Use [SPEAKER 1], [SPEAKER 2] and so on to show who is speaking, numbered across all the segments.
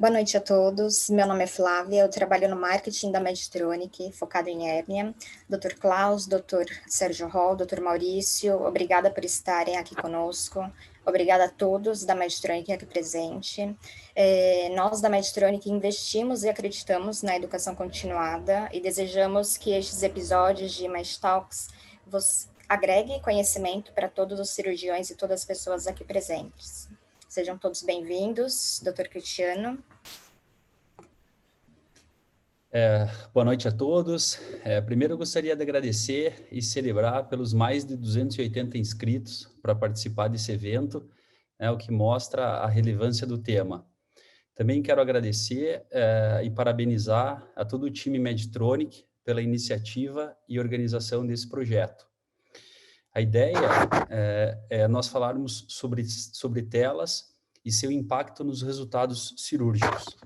[SPEAKER 1] Boa noite a todos, meu nome é Flávia, eu trabalho no marketing da Medtronic, focado em hérnia. Dr. Klaus, Dr. Sérgio Hall, Dr. Maurício, obrigada por estarem aqui conosco. Obrigada a todos da Medtronic aqui presente. Nós da Medtronic investimos e acreditamos na educação continuada e desejamos que estes episódios de Mais Talks vos agreguem conhecimento para todos os cirurgiões e todas as pessoas aqui presentes. Sejam todos bem-vindos, Dr. Cristiano.
[SPEAKER 2] Boa noite a todos. Primeiro eu gostaria de agradecer e celebrar pelos mais de 280 inscritos para participar desse evento, o que mostra a relevância do tema. Também quero agradecer e parabenizar a todo o time Medtronic pela iniciativa e organização desse projeto. A ideia é nós falarmos sobre telas e seu impacto nos resultados cirúrgicos.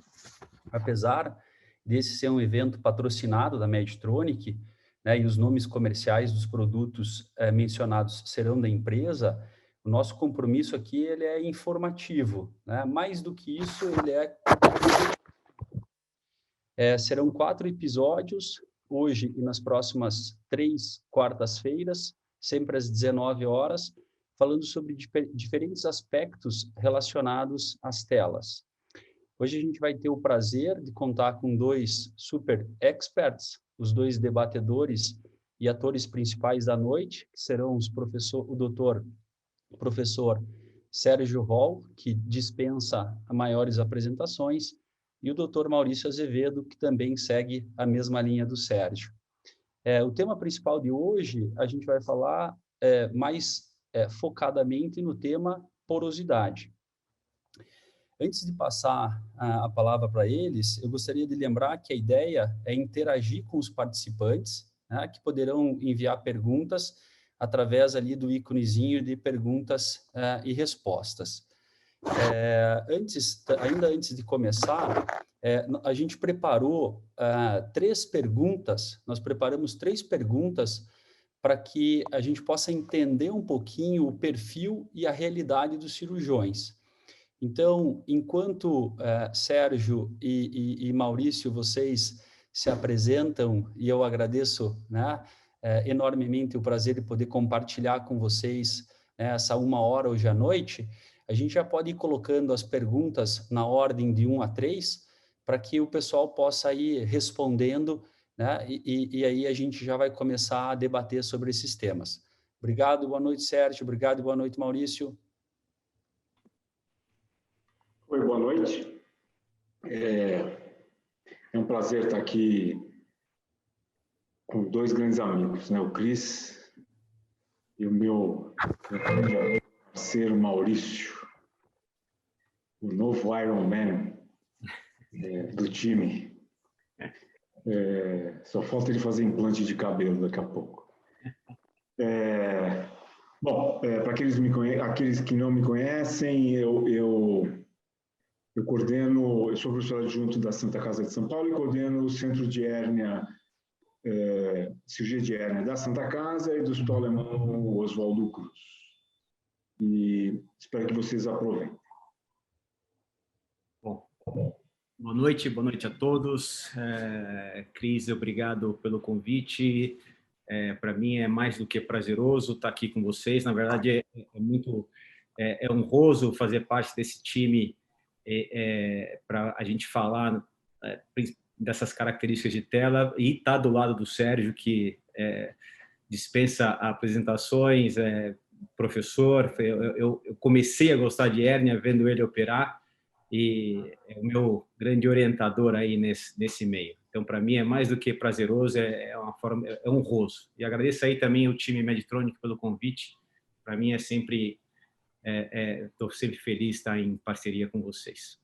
[SPEAKER 2] Apesar desse ser um evento patrocinado da Medtronic, e os nomes comerciais dos produtos mencionados serão da empresa, o nosso compromisso aqui ele é informativo, mais do que isso, ele serão 4 episódios, hoje e nas próximas 3 quartas-feiras, sempre às 19 horas, falando sobre diferentes aspectos relacionados às telas. Hoje a gente vai ter o prazer de contar com 2 super experts, os 2 debatedores e atores principais da noite, que serão o professor Sérgio Hall, que dispensa maiores apresentações, e o Dr. Maurício Azevedo, que também segue a mesma linha do Sérgio. O tema principal de hoje, a gente vai falar mais focadamente no tema porosidade. Antes de passar a palavra para eles, eu gostaria de lembrar que a ideia é interagir com os participantes, que poderão enviar perguntas através ali do íconezinho de perguntas e respostas. Ainda antes de começar, a gente preparou 3 perguntas, nós preparamos 3 perguntas para que a gente possa entender um pouquinho o perfil e a realidade dos cirurgiões. Então, enquanto Sérgio e Maurício, vocês se apresentam, e eu agradeço enormemente o prazer de poder compartilhar com vocês essa 1 hora hoje à noite, a gente já pode ir colocando as perguntas na ordem de 1 a 3, para que o pessoal possa ir respondendo, e aí a gente já vai começar a debater sobre esses temas. Obrigado, boa noite, Sérgio. Obrigado, boa noite, Maurício.
[SPEAKER 3] Oi, boa noite. É um prazer estar aqui com 2 grandes amigos, o Cris e o meu parceiro Maurício, o novo Iron Man do time. Só falta ele fazer implante de cabelo daqui a pouco. Bom, para aqueles que não me conhecem, eu sou professor adjunto da Santa Casa de São Paulo e coordeno o Centro de Hérnia, Cirurgia de Hérnia da Santa Casa e do Hospital Alemão Oswaldo Cruz. E espero que vocês aproveitem.
[SPEAKER 4] Bom, boa noite a todos. Cris, obrigado pelo convite. Para mim é mais do que prazeroso estar aqui com vocês. Na verdade, é honroso fazer parte desse time para a gente falar dessas características de tela e estar do lado do Sérgio, que dispensa apresentações, professor. Eu comecei a gostar de hérnia vendo ele operar e é o meu grande orientador aí nesse meio. Então, para mim, é mais do que prazeroso, é honroso. E agradeço aí também o time Medtronic pelo convite. Para mim é sempre... Estou sempre feliz de estar em parceria com vocês.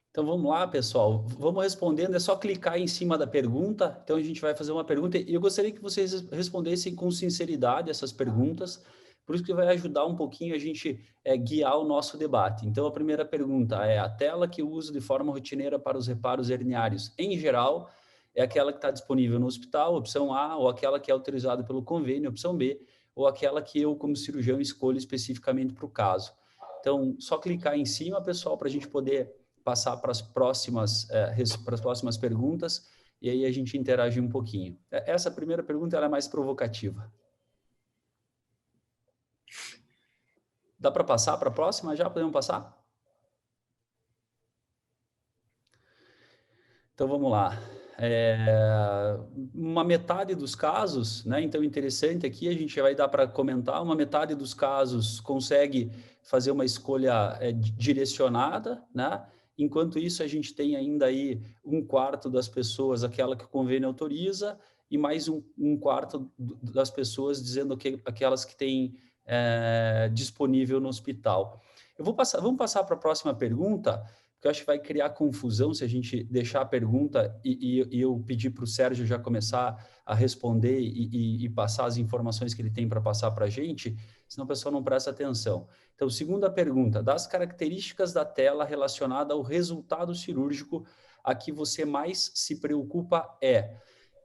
[SPEAKER 2] Então, vamos lá, pessoal. Vamos respondendo. É só clicar em cima da pergunta. Então, a gente vai fazer uma pergunta. E eu gostaria que vocês respondessem com sinceridade essas perguntas. Por isso que vai ajudar um pouquinho a gente guiar o nosso debate. Então, a primeira pergunta é: a tela que eu uso de forma rotineira para os reparos herniários, em geral, é aquela que está disponível no hospital, opção A, ou aquela que é autorizada pelo convênio, opção B, ou aquela que eu, como cirurgião, escolho especificamente para o caso. Então, só clicar em cima, pessoal, para a gente poder passar para as próximas perguntas, e aí a gente interage um pouquinho. Essa primeira pergunta ela é mais provocativa. Dá para passar para a próxima? Já podemos passar? Então, vamos lá. Uma metade dos casos, né? Então, interessante aqui, a gente vai dar para comentar, uma metade dos casos consegue fazer uma escolha direcionada, né? Enquanto isso, a gente tem ainda aí 1/4 das pessoas, aquela que o convênio autoriza, e mais 1/4 das pessoas dizendo que aquelas que têm disponível no hospital. Vamos passar para a próxima pergunta, porque eu acho que vai criar confusão se a gente deixar a pergunta e eu pedir para o Sérgio já começar a responder e passar as informações que ele tem para passar para a gente, senão a pessoa não presta atenção. Então, segunda pergunta, das características da tela relacionada ao resultado cirúrgico, a que você mais se preocupa é...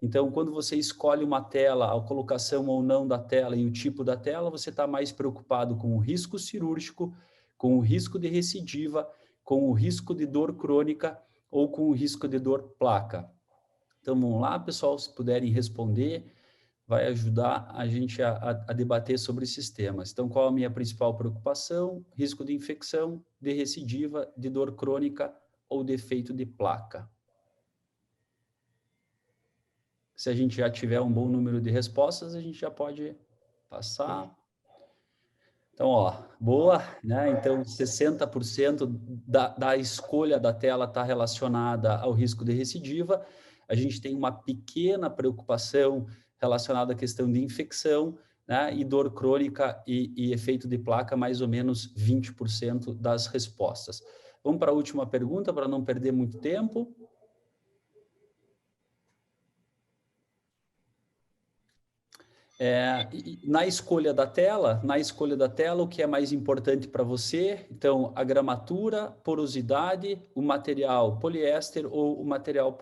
[SPEAKER 2] Então, quando você escolhe uma tela, a colocação ou não da tela e o tipo da tela, você está mais preocupado com o risco cirúrgico, com o risco de recidiva, com o risco de dor crônica ou com o risco de dor placa. Então, vamos lá, pessoal, se puderem responder, vai ajudar a gente a debater sobre esses temas. Então, qual a minha principal preocupação? Risco de infecção, de recidiva, de dor crônica ou defeito de placa. Se a gente já tiver um bom número de respostas, a gente já pode passar. Então, ó, boa, né? Então, 60% da escolha da tela está relacionada ao risco de recidiva. A gente tem uma pequena preocupação relacionada à questão de infecção, né? E dor crônica e efeito de placa, mais ou menos 20% das respostas. Vamos para a última pergunta, para não perder muito tempo. Na escolha da tela, o que é mais importante para você? Então, a gramatura, porosidade, o material poliéster ou o material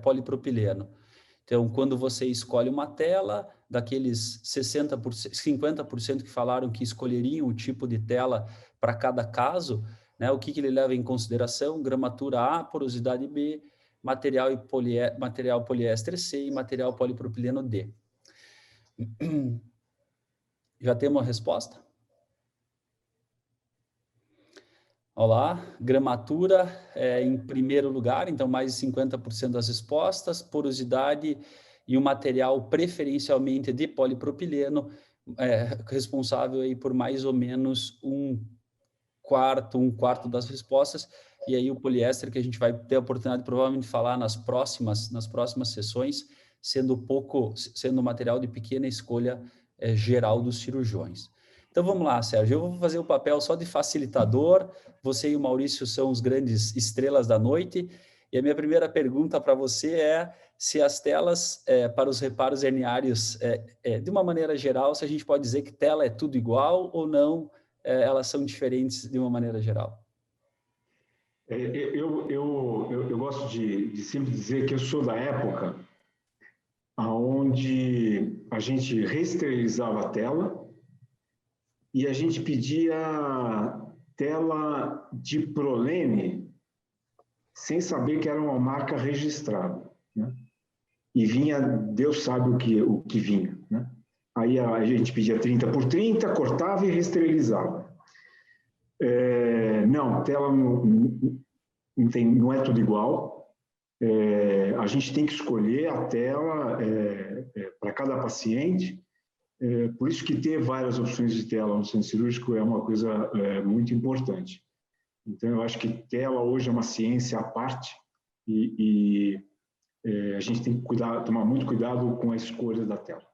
[SPEAKER 2] polipropileno. Então, quando você escolhe uma tela, daqueles 60%, 50% que falaram que escolheriam o tipo de tela para cada caso, né, o que ele leva em consideração? Gramatura A, porosidade B, material poliéster C e material polipropileno D. Já temos uma resposta? Olá, gramatura em primeiro lugar, então mais de 50% das respostas, porosidade e o material preferencialmente de polipropileno, responsável aí por mais ou menos um quarto das respostas, e aí o poliéster que a gente vai ter a oportunidade provavelmente de falar nas próximas sessões, sendo um material de pequena escolha geral dos cirurgiões. Então vamos lá, Sérgio, eu vou fazer o papel só de facilitador, você e o Maurício são os grandes estrelas da noite, e a minha primeira pergunta para você é se as telas para os reparos herniários, de uma maneira geral, se a gente pode dizer que tela é tudo igual ou não, elas são diferentes de uma maneira geral.
[SPEAKER 3] Eu gosto de sempre dizer que eu sou da época onde a gente reesterilizava a tela e a gente pedia tela de Prolene sem saber que era uma marca registrada, né? E vinha, Deus sabe o que vinha, né? Aí a gente pedia 30 por 30, cortava e reesterilizava. Não, tela não é tudo igual. A gente tem que escolher a tela para cada paciente. Por isso que ter várias opções de tela no centro cirúrgico é uma coisa muito importante. Então, eu acho que tela hoje é uma ciência à parte e a gente tem que tomar muito cuidado com a escolha da tela.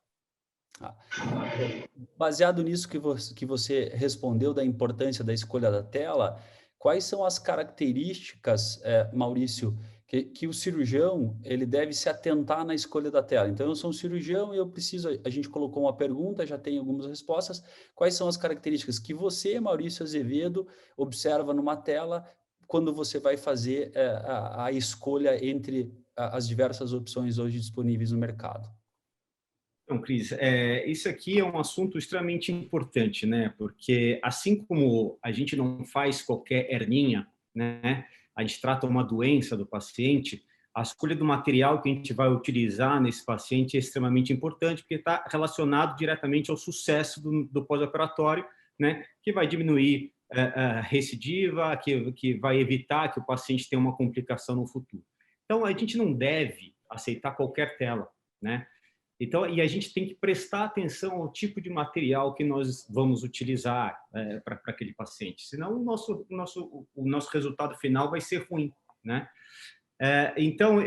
[SPEAKER 2] Baseado nisso que você respondeu da importância da escolha da tela, quais são as características, Maurício, que o cirurgião ele deve se atentar na escolha da tela? Então, eu sou um cirurgião e a gente colocou uma pergunta, já tem algumas respostas. Quais são as características que você, Maurício Azevedo, observa numa tela quando você vai fazer a escolha entre as diversas opções hoje disponíveis no mercado?
[SPEAKER 4] Então, Cris, isso aqui é um assunto extremamente importante, né? Porque assim como a gente não faz qualquer herninha, né? a gente trata uma doença do paciente, a escolha do material que a gente vai utilizar nesse paciente é extremamente importante, porque está relacionado diretamente ao sucesso do pós-operatório, né, que vai diminuir a recidiva, que vai evitar que o paciente tenha uma complicação no futuro. Então, a gente não deve aceitar qualquer tela, né? Então, e a gente tem que prestar atenção ao tipo de material que nós vamos utilizar para aquele paciente, senão o nosso resultado final vai ser ruim, né? Então,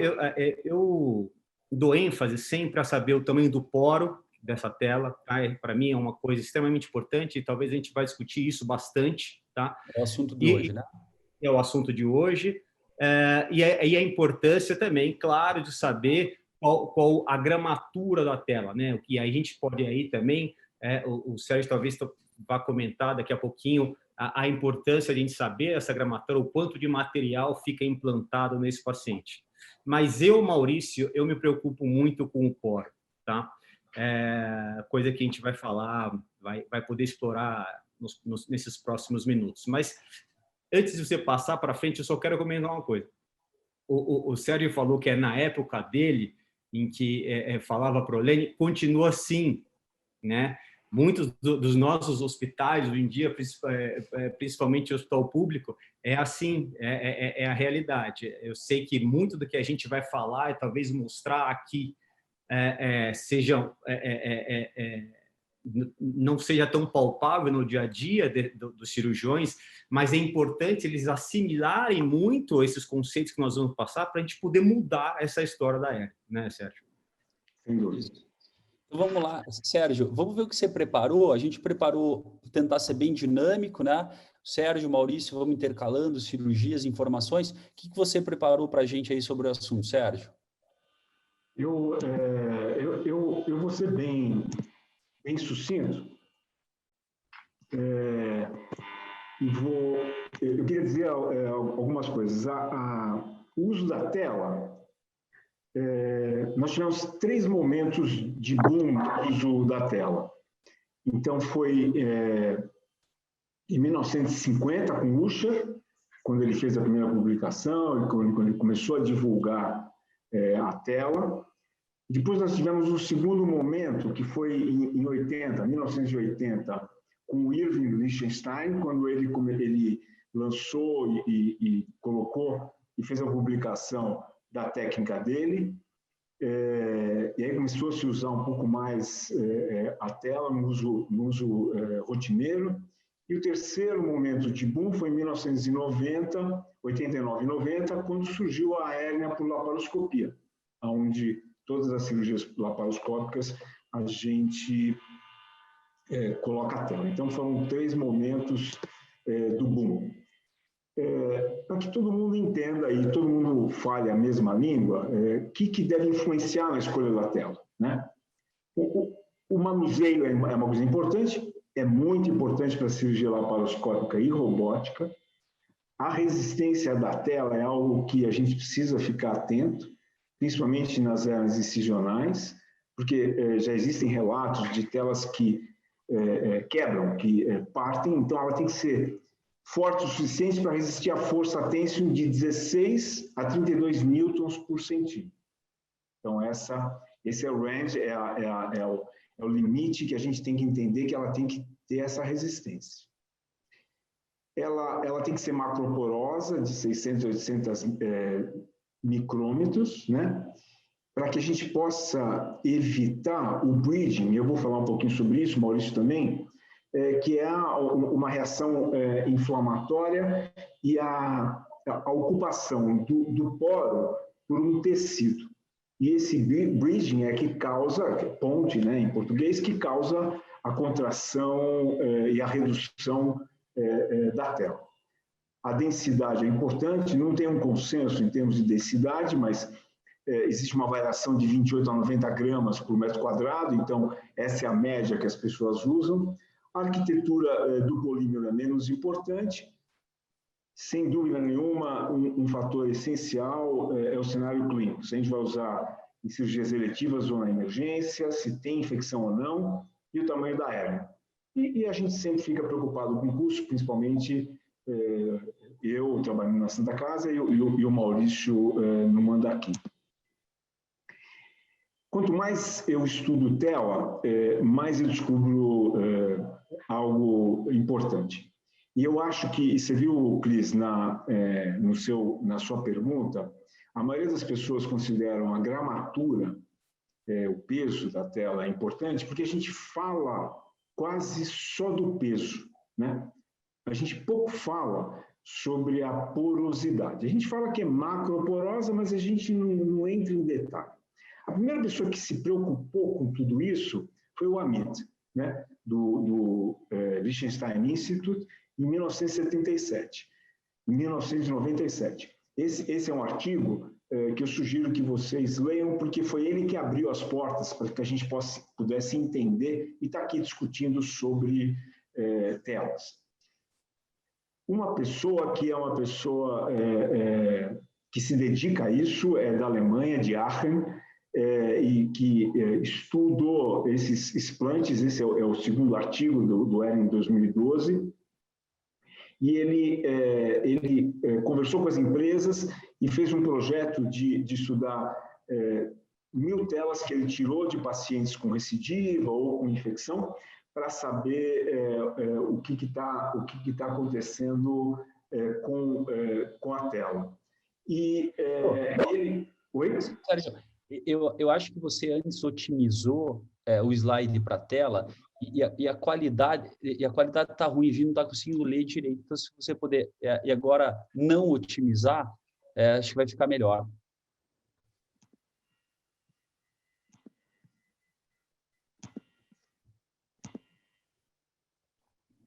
[SPEAKER 4] eu dou ênfase sempre a saber o tamanho do poro dessa tela, tá? Para mim é uma coisa extremamente importante e talvez a gente vai discutir isso bastante, tá?
[SPEAKER 2] É o assunto de hoje, né?
[SPEAKER 4] É o assunto de hoje. E a importância também, claro, de saber qual a gramatura da tela, né? E aí a gente pode aí também, o Sérgio talvez vá comentar daqui a pouquinho a importância de a gente saber essa gramatura, o quanto de material fica implantado nesse paciente. Mas eu, Maurício, eu me preocupo muito com o poro, tá? Coisa que a gente vai falar, vai poder explorar nesses próximos minutos. Mas antes de você passar para frente, eu só quero comentar uma coisa. O Sérgio falou que na época dele, em que falava prolene, continua assim, né? Muitos dos nossos hospitais hoje em dia, principalmente o hospital público, é assim, é a realidade. Eu sei que muito do que a gente vai falar e talvez mostrar aqui não seja tão palpável no dia a dia dos cirurgiões, mas é importante eles assimilarem muito esses conceitos que nós vamos passar para a gente poder mudar essa história da hérnia, né, Sérgio?
[SPEAKER 3] Sem dúvida.
[SPEAKER 2] Então, vamos lá, Sérgio, vamos ver o que você preparou. A gente preparou, tentar ser bem dinâmico, né? Sérgio, Maurício, vamos intercalando cirurgias, informações. O que você preparou para a gente aí sobre o assunto, Sérgio?
[SPEAKER 3] Eu vou ser bem sucinto. Eu queria dizer algumas coisas. O uso da tela, nós tivemos 3 momentos de boom do uso da tela. Então, foi em 1950, com Usher, quando ele fez a primeira publicação, quando ele começou a divulgar a tela. Depois nós tivemos o segundo momento, que foi em 1980, com o Irving Lichtenstein, quando ele lançou e colocou e fez a publicação da técnica dele. E aí começou a se usar um pouco mais a tela no uso rotineiro. E o terceiro momento de boom foi em 1990, 89 e 90, quando surgiu a hérnia por laparoscopia, onde todas as cirurgias laparoscópicas a gente coloca a tela. Então, foram 3 momentos do boom. Para que todo mundo entenda e todo mundo fale a mesma língua, o que deve influenciar na escolha da tela, né? O manuseio é uma coisa importante, é muito importante para a cirurgia laparoscópica e robótica. A resistência da tela é algo que a gente precisa ficar atento, principalmente nas hérnias incisionais, porque já existem relatos de telas que quebram, que partem, então ela tem que ser forte o suficiente para resistir à força tensão de 16 a 32 newtons por centímetro. Então, esse é o range, é o limite que a gente tem que entender que ela tem que ter essa resistência. Ela tem que ser macroporosa, de 600 a 800 micrômetros, né? Para que a gente possa evitar o bleeding. Eu vou falar um pouquinho sobre isso, Maurício também, que é uma reação inflamatória e a ocupação do poro por um tecido. E esse bleeding é que causa, ponte, né, em português, que causa a contração e a redução da tela. A densidade é importante, não tem um consenso em termos de densidade, mas existe uma variação de 28 a 90 gramas por metro quadrado, então essa é a média que as pessoas usam. A arquitetura do polímero é menos importante. Sem dúvida nenhuma, um fator essencial é o cenário clínico. Se a gente vai usar em cirurgias eletivas ou na emergência, se tem infecção ou não, e o tamanho da hérnia. E a gente sempre fica preocupado com o custo, principalmente eu trabalhando na Santa Casa e o Maurício no Mandaki. Quanto mais eu estudo tela, mais eu descubro algo importante. E eu acho que, e você viu, Cris, na sua pergunta, a maioria das pessoas consideram a gramatura, o peso da tela importante, porque a gente fala quase só do peso, né? A gente pouco fala sobre a porosidade. A gente fala que é macroporosa, mas a gente não entra em detalhe. A primeira pessoa que se preocupou com tudo isso foi o Amit, né? do Liechtenstein Institute, em 1977, em 1997. Esse é um artigo que eu sugiro que vocês leiam, porque foi ele que abriu as portas para que a gente pudesse entender e está aqui discutindo sobre telas. Uma pessoa que é uma pessoa que se dedica a isso é da Alemanha, de Aachen, e que estudou esses explantes. Esse é o segundo artigo do ERN em 2012, e ele conversou com as empresas e fez um projeto de estudar 1.000 telas que ele tirou de pacientes com recidiva ou com infecção, para saber o que está acontecendo com a tela. E ele... Oi?
[SPEAKER 2] Sérgio, eu acho que você antes otimizou o slide para a tela e a qualidade está ruim, não está conseguindo ler direito. Então, se você puder e agora não otimizar, acho que vai ficar melhor.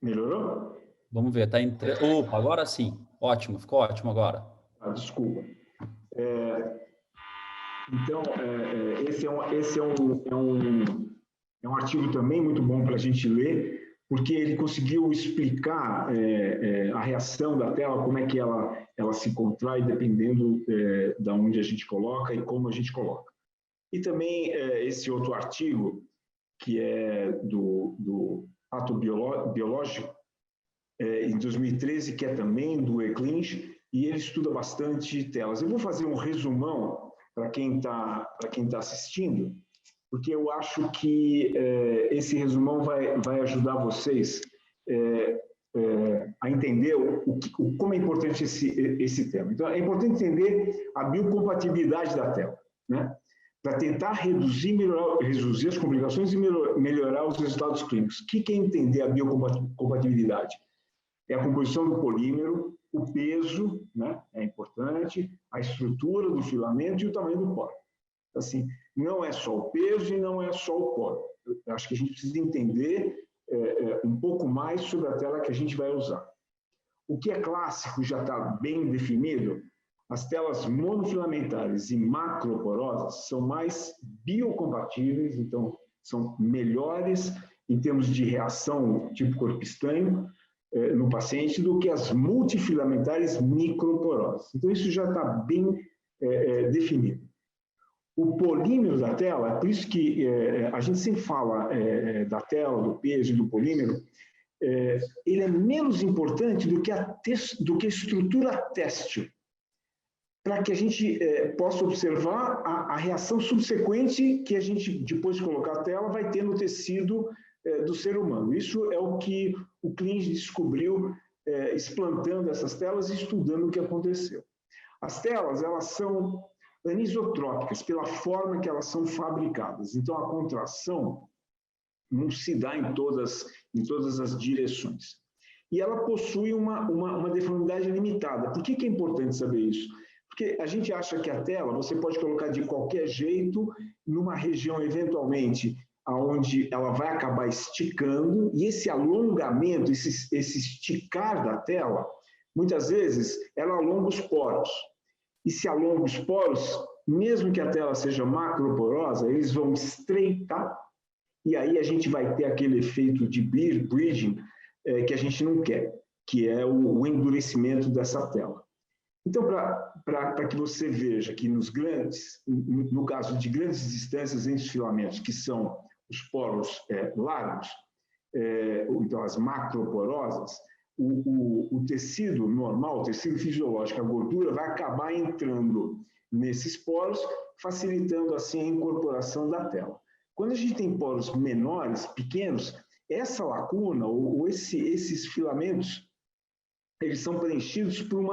[SPEAKER 3] Melhorou?
[SPEAKER 2] Vamos ver, está entrando. Opa, agora sim. Ótimo, ficou ótimo agora.
[SPEAKER 3] Desculpa. Então, esse é um artigo também muito bom para a gente ler, porque ele conseguiu explicar a reação da tela, como é que ela se contrai dependendo de onde a gente coloca e como a gente coloca. E também esse outro artigo, que é do Ato Biológico, em 2013, que é também do Eclinch, e ele estuda bastante telas. Eu vou fazer um resumão para quem tá assistindo, porque eu acho que esse resumão vai ajudar vocês a entender como é importante esse tema. Então, é importante entender a biocompatibilidade da tela, né? Para tentar reduzir as complicações e melhorar os resultados clínicos. O que é entender a biocompatibilidade? É a composição do polímero, o peso, né, é importante, a estrutura do filamento e o tamanho do poro. Assim, não é só o peso e não é só o poro. Eu acho que a gente precisa entender um pouco mais sobre a tela que a gente vai usar. O que é clássico já está bem definido. As telas monofilamentares e macroporosas são mais biocompatíveis, então são melhores em termos de reação tipo corpo estranho no paciente do que as multifilamentares microporosas. Então isso já está bem definido. O polímero da tela, por isso que a gente sempre fala da tela, do peso e do polímero, ele é menos importante do que a estrutura têxtil, para que a gente possa observar a reação subsequente que a gente, depois de colocar a tela, vai ter no tecido do ser humano. Isso é o que o Klinge descobriu explantando essas telas e estudando o que aconteceu. As telas, elas são anisotrópicas pela forma que elas são fabricadas. Então, a contração não se dá em todas as direções. E ela possui uma deformidade limitada. Por que é importante saber isso? Porque a gente acha que a tela você pode colocar de qualquer jeito numa região, eventualmente, onde ela vai acabar esticando, e esse alongamento, esse esticar da tela, muitas vezes, ela alonga os poros. E se alonga os poros, mesmo que a tela seja macroporosa, eles vão estreitar, e aí a gente vai ter aquele efeito de bridging que a gente não quer, que é o endurecimento dessa tela. Então, para que você veja que no caso de grandes distâncias entre os filamentos, que são os poros largos, então as macroporosas, o tecido normal, o tecido fisiológico, a gordura, vai acabar entrando nesses poros, facilitando assim a incorporação da tela. Quando a gente tem poros menores, pequenos, essa lacuna ou esses filamentos, eles são preenchidos por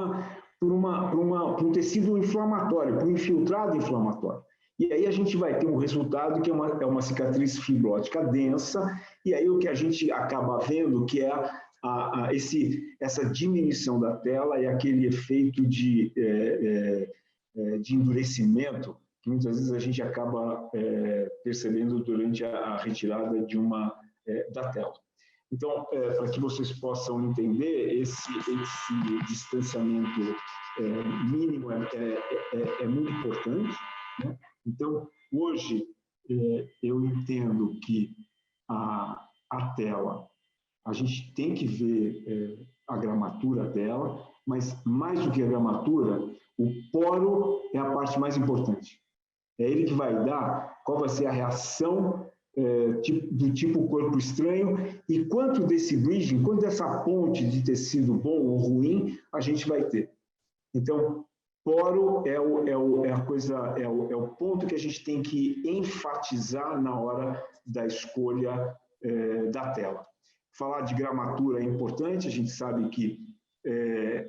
[SPEAKER 3] um tecido inflamatório, por um infiltrado inflamatório. E aí a gente vai ter um resultado que é uma cicatriz fibrótica densa, e aí o que a gente acaba vendo que é essa diminuição da tela e aquele efeito de endurecimento que muitas vezes a gente acaba percebendo durante a retirada da tela. Então, para que vocês possam entender, esse distanciamento mínimo é muito importante, né? Então, hoje, eu entendo que a tela, a gente tem que ver a gramatura dela, mas mais do que a gramatura, o poro é a parte mais importante. É ele que vai dar qual vai ser a reação do tipo corpo estranho e quanto desse bridging, quanto dessa ponte de tecido bom ou ruim a gente vai ter. Então, poro é o ponto que a gente tem que enfatizar na hora da escolha da tela. Falar de gramatura é importante, a gente sabe que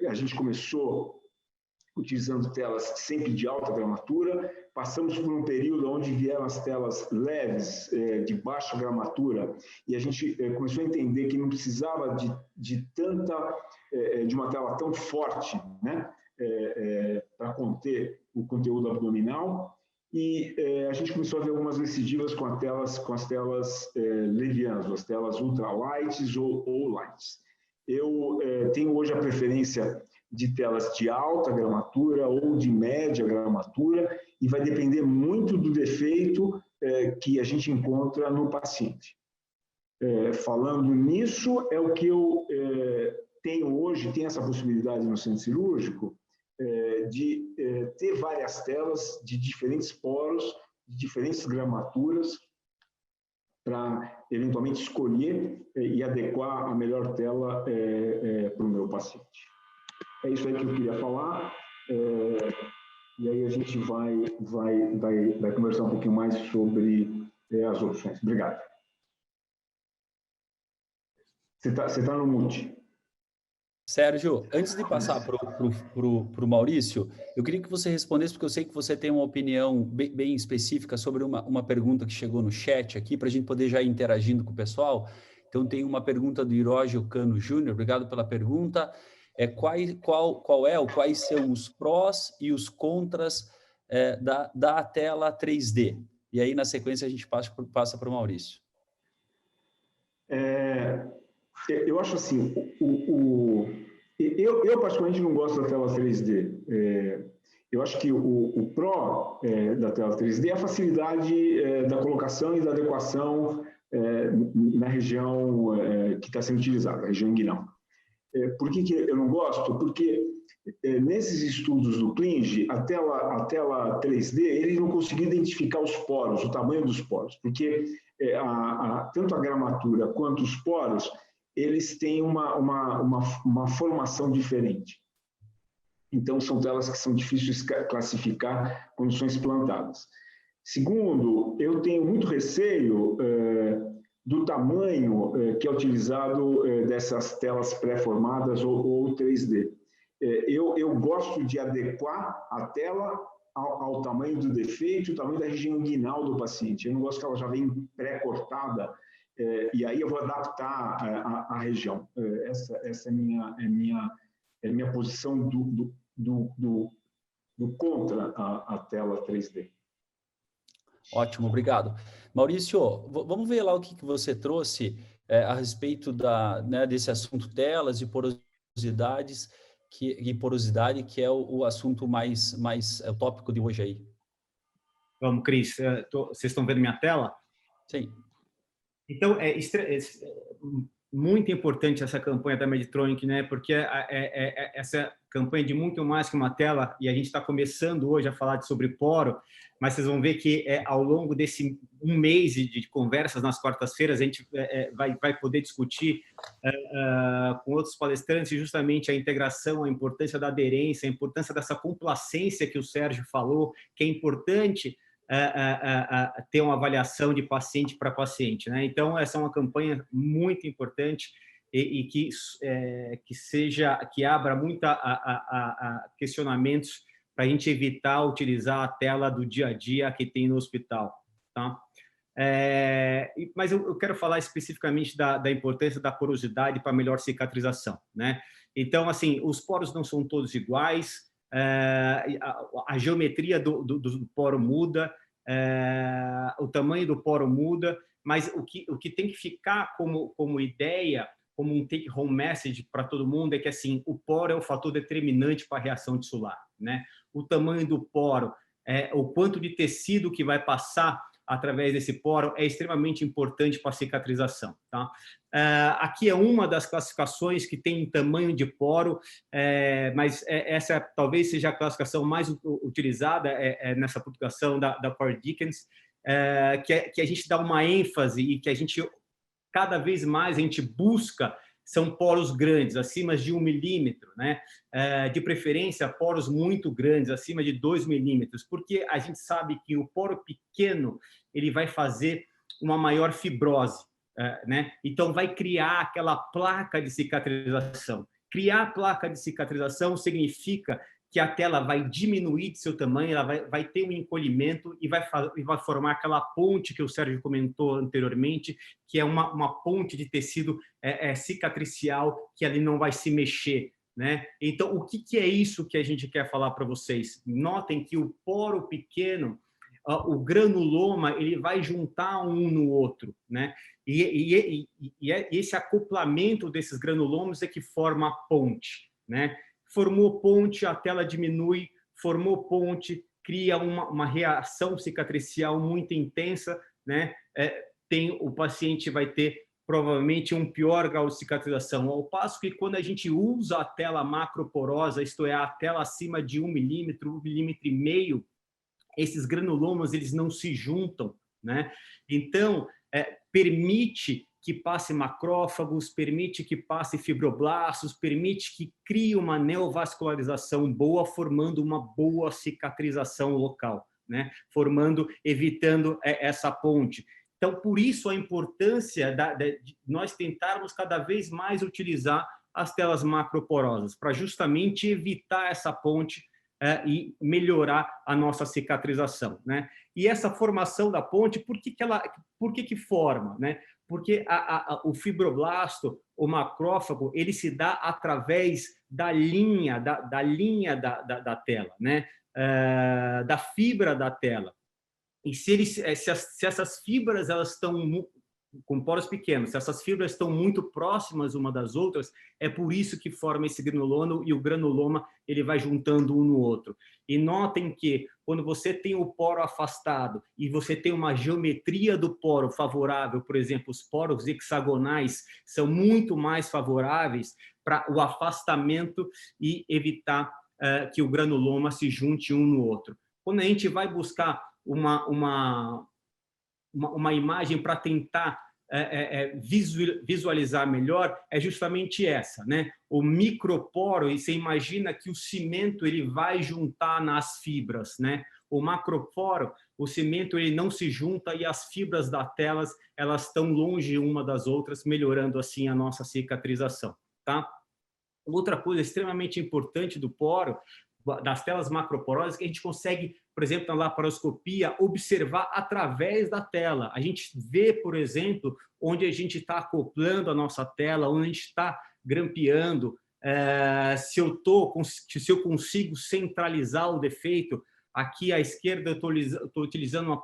[SPEAKER 3] a gente começou utilizando telas sempre de alta gramatura, passamos por um período onde vieram as telas leves, de baixa gramatura, e a gente começou a entender que não precisava de uma tela tão forte, né, para conter o conteúdo abdominal, e a gente começou a ver algumas recidivas com as telas levianas, as telas ultralights ou lights. Eu tenho hoje a preferência de telas de alta gramatura ou de média gramatura, e vai depender muito do defeito que a gente encontra no paciente. Falando nisso, é o que eu tenho hoje, tem essa possibilidade no centro cirúrgico, de ter várias telas de diferentes poros, de diferentes gramaturas, para eventualmente escolher e adequar a melhor tela para o meu paciente. É isso aí que eu queria falar, e aí a gente vai conversar um pouquinho mais sobre as opções. Obrigado. Você tá no mute.
[SPEAKER 2] Sérgio, antes de passar para o Maurício, eu queria que você respondesse, porque eu sei que você tem uma opinião bem específica sobre uma pergunta que chegou no chat aqui, para a gente poder já ir interagindo com o pessoal. Então, tem uma pergunta do Irógio Cano Júnior, obrigado pela pergunta. Quais são os prós e os contras da tela 3D? E aí, na sequência, a gente passa para o Maurício.
[SPEAKER 3] Eu acho assim, eu particularmente não gosto da tela 3D. Eu acho que o pró da tela 3D é a facilidade da colocação e da adequação na região que está sendo utilizada, a região inguinal. Por que eu não gosto? Porque nesses estudos do Klinge, a tela 3D, ele não conseguiu identificar os poros, o tamanho dos poros, porque tanto a gramatura quanto os poros, eles têm uma formação diferente. Então, são telas que são difíceis de classificar quando são implantadas. Segundo, eu tenho muito receio do tamanho que é utilizado dessas telas pré-formadas ou 3D. Eu gosto de adequar a tela ao tamanho do defeito, o tamanho da região inguinal do paciente. Eu não gosto que ela já venha pré-cortada, e aí eu vou adaptar a região. Essa é minha posição do contra a tela 3D.
[SPEAKER 2] Ótimo, obrigado. Maurício, vamos ver lá o que você trouxe a respeito desse assunto telas e porosidades, porosidade, que é o assunto mais o tópico de hoje aí.
[SPEAKER 4] Vamos, Cris. Vocês estão vendo minha tela?
[SPEAKER 2] Sim.
[SPEAKER 4] Então, muito importante essa campanha da Medtronic, né? Porque essa campanha de muito mais que uma tela, e a gente está começando hoje a falar sobre poro, mas vocês vão ver que ao longo desse um mês de conversas nas quartas-feiras, a gente vai poder discutir com outros palestrantes justamente a integração, a importância da aderência, a importância dessa complacência que o Sérgio falou, que é importante ter uma avaliação de paciente para paciente, né? Então, essa é uma campanha muito importante e que abra muito a questionamentos para a gente evitar utilizar a tela do dia a dia que tem no hospital, tá? Mas eu quero falar especificamente da importância da porosidade para melhor cicatrização, né? Então, assim, os poros não são todos iguais, a geometria do poro muda, o tamanho do poro muda, mas o que tem que ficar como ideia, como um take-home message para todo mundo é que assim, o poro é o fator determinante para a reação tissular, né? O tamanho do poro, o quanto de tecido que vai passar através desse poro é extremamente importante para a cicatrização, tá? Aqui é uma das classificações que tem tamanho de poro, mas essa talvez seja a classificação mais utilizada nessa publicação da Cord Dickens, que a gente dá uma ênfase e que a gente cada vez mais a gente busca são poros grandes, acima de 1 milímetro, né? De preferência, poros muito grandes, acima de 2 milímetros, porque a gente sabe que o poro pequeno ele vai fazer uma maior fibrose, né? Então, vai criar aquela placa de cicatrização. Criar placa de cicatrização significa que a tela vai diminuir de seu tamanho, ela vai ter um encolhimento e vai formar aquela ponte que o Sérgio comentou anteriormente, que é uma ponte de tecido cicatricial que ali não vai se mexer, né? Então, o que é isso que a gente quer falar para vocês? Notem que o poro pequeno, o granuloma, ele vai juntar um no outro, né? E esse acoplamento desses granulomas é que forma a ponte, né? Formou ponte, a tela diminui, formou ponte, cria uma reação cicatricial muito intensa, né? O paciente vai ter provavelmente um pior grau de cicatrização, ao passo que quando a gente usa a tela macroporosa, isto é, a tela acima de 1 milímetro, 1,5 milímetro, esses granulomas eles não se juntam, né? Então, permite que passe macrófagos, permite que passe fibroblastos, permite que crie uma neovascularização boa, formando uma boa cicatrização local, né? Evitando essa ponte. Então, por isso a importância de nós tentarmos cada vez mais utilizar as telas macroporosas, para justamente evitar essa ponte e melhorar a nossa cicatrização, né? E essa formação da ponte, por que forma, né? Porque o fibroblasto, o macrófago, ele se dá através da linha da tela, né? Da fibra da tela. E se essas fibras elas estão com poros pequenos, se essas fibras estão muito próximas uma das outras, é por isso que forma esse granuloma, e o granuloma ele vai juntando um no outro. E notem que quando você tem o poro afastado e você tem uma geometria do poro favorável, por exemplo, os poros hexagonais são muito mais favoráveis para o afastamento e evitar que o granuloma se junte um no outro. Quando a gente vai buscar uma imagem para tentar visualizar melhor, é justamente essa, né? O microporo, e você imagina que o cimento ele vai juntar nas fibras, né? O macroporo, o cimento ele não se junta e as fibras da tela elas estão longe uma das outras, melhorando assim a nossa cicatrização, tá? Outra coisa extremamente importante do poro, das telas macroporosas, que a gente consegue, por exemplo, na laparoscopia, observar através da tela. A gente vê, por exemplo, onde a gente está acoplando a nossa tela, onde a gente está grampeando, se eu consigo centralizar o defeito. Aqui à esquerda eu estou utilizando uma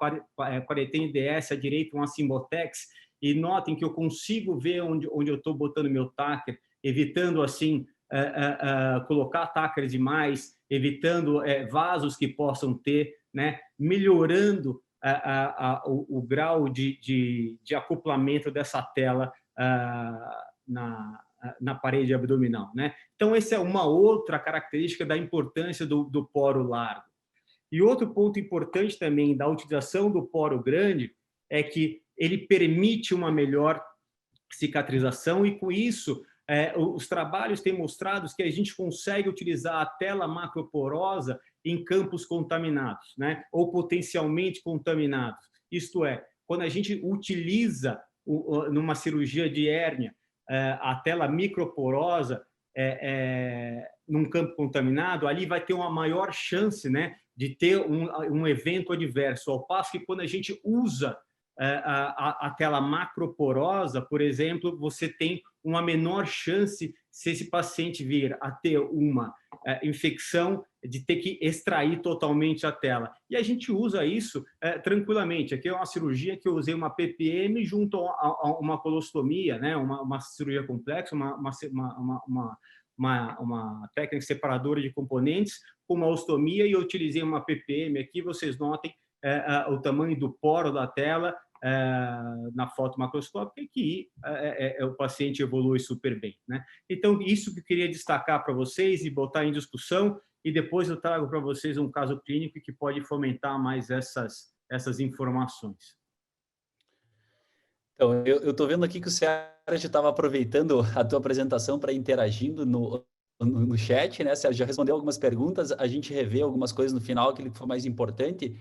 [SPEAKER 4] Paretene DS, à direita uma Simbotex, e notem que eu consigo ver onde eu estou botando meu tacker, evitando assim colocar tackers demais, evitando vasos que possam ter, né? Melhorando o grau de acoplamento dessa tela na parede abdominal, né? Então, essa é uma outra característica da importância do poro largo. E outro ponto importante também da utilização do poro grande é que ele permite uma melhor cicatrização e, com isso, os trabalhos têm mostrado que a gente consegue utilizar a tela macroporosa em campos contaminados, né? Ou potencialmente contaminados. Isto é, quando a gente utiliza numa cirurgia de hérnia a tela microporosa num campo contaminado, ali vai ter uma maior chance, né, de ter um evento adverso, ao passo que quando a gente usa a tela macroporosa, por exemplo, você tem uma menor chance, se esse paciente vir a ter uma infecção, de ter que extrair totalmente a tela. E a gente usa isso tranquilamente. Aqui é uma cirurgia que eu usei uma PPM junto a uma colostomia, né? Uma cirurgia complexa, uma técnica separadora de componentes, com uma ostomia, e eu utilizei uma PPM aqui. Vocês notem o tamanho do poro da tela na foto macroscópica, que o paciente evolui super bem, né? Então, isso que eu queria destacar para vocês e botar em discussão, e depois eu trago para vocês um caso clínico que pode fomentar mais essas informações.
[SPEAKER 2] Então, eu estou vendo aqui que o Sérgio estava aproveitando a tua apresentação para interagindo no chat, né? Sérgio já respondeu algumas perguntas, a gente revê algumas coisas no final, aquilo que foi mais importante.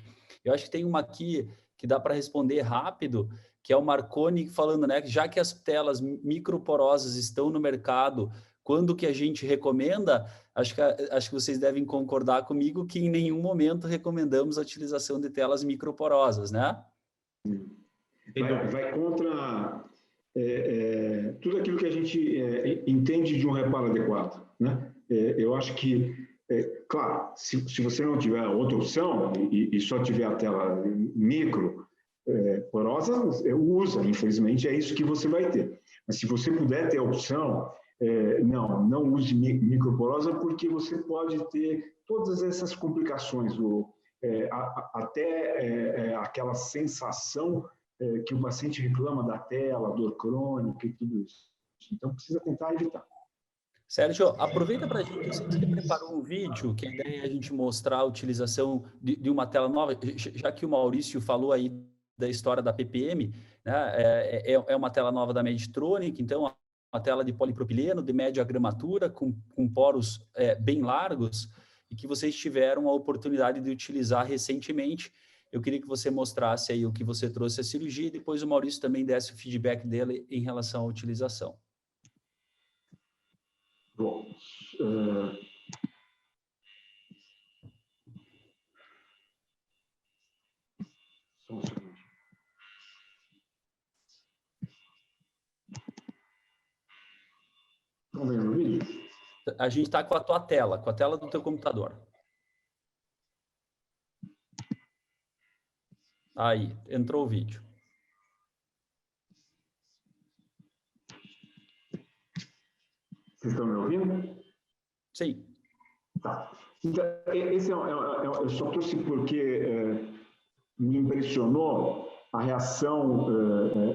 [SPEAKER 2] Eu acho que tem uma aqui que dá para responder rápido, que é o Marconi falando, né? Já que as telas microporosas estão no mercado, quando que a gente recomenda? Acho que vocês devem concordar comigo que em nenhum momento recomendamos a utilização de telas microporosas, né?
[SPEAKER 3] Vai contra tudo aquilo que a gente entende de um reparo adequado, né? Eu acho que, claro, se você não tiver outra opção e só tiver a tela micro porosa, usa, infelizmente é isso que você vai ter. Mas se você puder ter a opção, não use microporosa, porque você pode ter todas essas complicações, até aquela sensação que o paciente reclama da tela, dor crônica e tudo isso. Então, precisa tentar evitar.
[SPEAKER 2] Sérgio, aproveita para a gente, eu sei que você preparou um vídeo, que a ideia é a gente mostrar a utilização de uma tela nova, já que o Maurício falou aí da história da PPM, né? É uma tela nova da Medtronic, então uma tela de polipropileno, de média gramatura, com poros bem largos, e que vocês tiveram a oportunidade de utilizar recentemente. Eu queria que você mostrasse aí o que você trouxe à cirurgia, e depois o Maurício também desse o feedback dele em relação à utilização.
[SPEAKER 3] Bom, só um segundo. Estão vendo o vídeo?
[SPEAKER 2] A gente está com a tua tela, com a tela do teu computador. Aí, entrou o vídeo.
[SPEAKER 3] Vocês estão me ouvindo?
[SPEAKER 2] Sim.
[SPEAKER 3] Tá. Então, esse eu só trouxe porque me impressionou a reação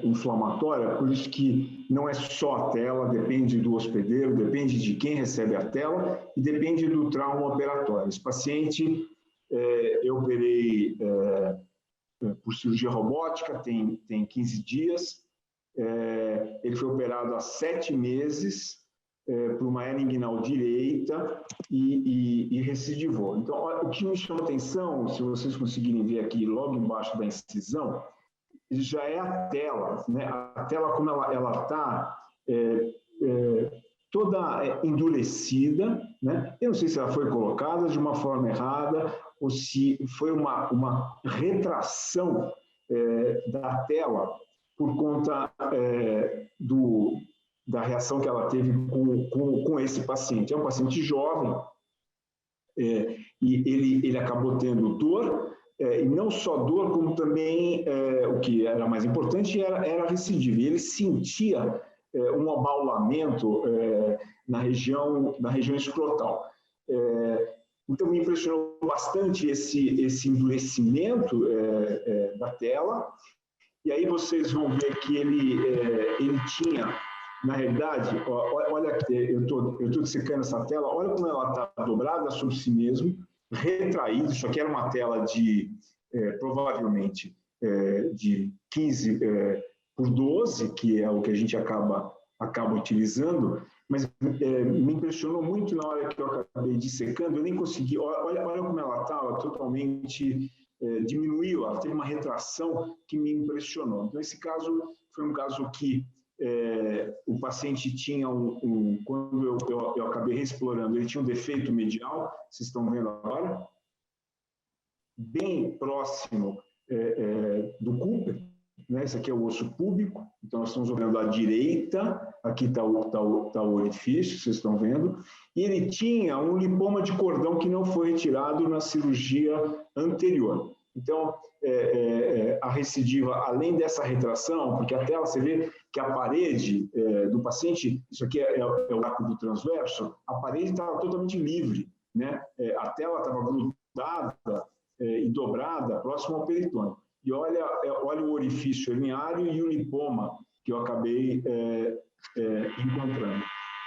[SPEAKER 3] inflamatória, por isso que não é só a tela, depende do hospedeiro, depende de quem recebe a tela e depende do trauma operatório. Esse paciente, eu operei por cirurgia robótica, tem 15 dias, ele foi operado há 7 meses, por uma hernia inguinal direita e recidivou. Então, o que me chama atenção, se vocês conseguirem ver aqui, logo embaixo da incisão, já é a tela, né? A tela, como ela está toda endurecida, né? Eu não sei se ela foi colocada de uma forma errada ou se foi uma retração da tela por conta da reação que ela teve com esse paciente. É um paciente jovem e ele acabou tendo dor, e não só dor, como também, o que era mais importante, era recidiva. E ele sentia um abaulamento na região escrotal. Então, me impressionou bastante esse endurecimento da tela. E aí vocês vão ver que ele tinha na realidade, olha aqui, eu estou dissecando essa tela, olha como ela está dobrada sobre si mesmo, retraída. Isso aqui era uma tela de, provavelmente, de 15 por 12, que é o que a gente acaba utilizando, mas me impressionou muito na hora que eu acabei dissecando, eu nem consegui, olha como ela estava totalmente, diminuiu, ela teve uma retração que me impressionou. Então, esse caso foi um caso que o paciente tinha quando eu acabei reexplorando, ele tinha um defeito medial, vocês estão vendo agora, bem próximo do Cooper, né? Esse aqui é o osso púbico, então nós estamos olhando à direita, aqui está o orifício, vocês estão vendo, e ele tinha um lipoma de cordão que não foi retirado na cirurgia anterior. Então, a recidiva, além dessa retração, porque a tela, você vê que a parede do paciente, isso aqui é o arco do transverso, a parede estava totalmente livre, né? A tela estava grudada e dobrada próximo ao peritônio. E olha o orifício herniário e o lipoma que eu acabei encontrando.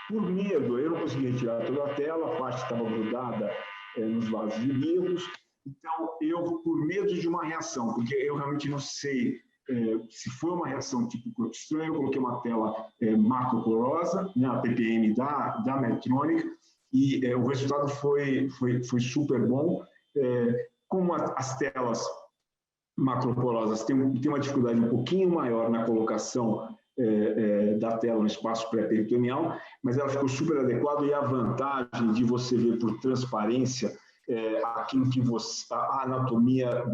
[SPEAKER 3] Por medo, eu não consegui retirar toda a tela, a parte estava grudada nos vasos ilíacos. Então, eu, por medo de uma reação, porque eu realmente não sei se foi uma reação tipo corpo estranho, eu coloquei uma tela macroporosa, né, a ppm da Medtronic, e o resultado foi super bom. Como as telas macroporosas têm uma dificuldade um pouquinho maior na colocação da tela no espaço pré-peritoneal, mas ela ficou super adequada, e a vantagem de você ver por transparência aquilo que a anatomia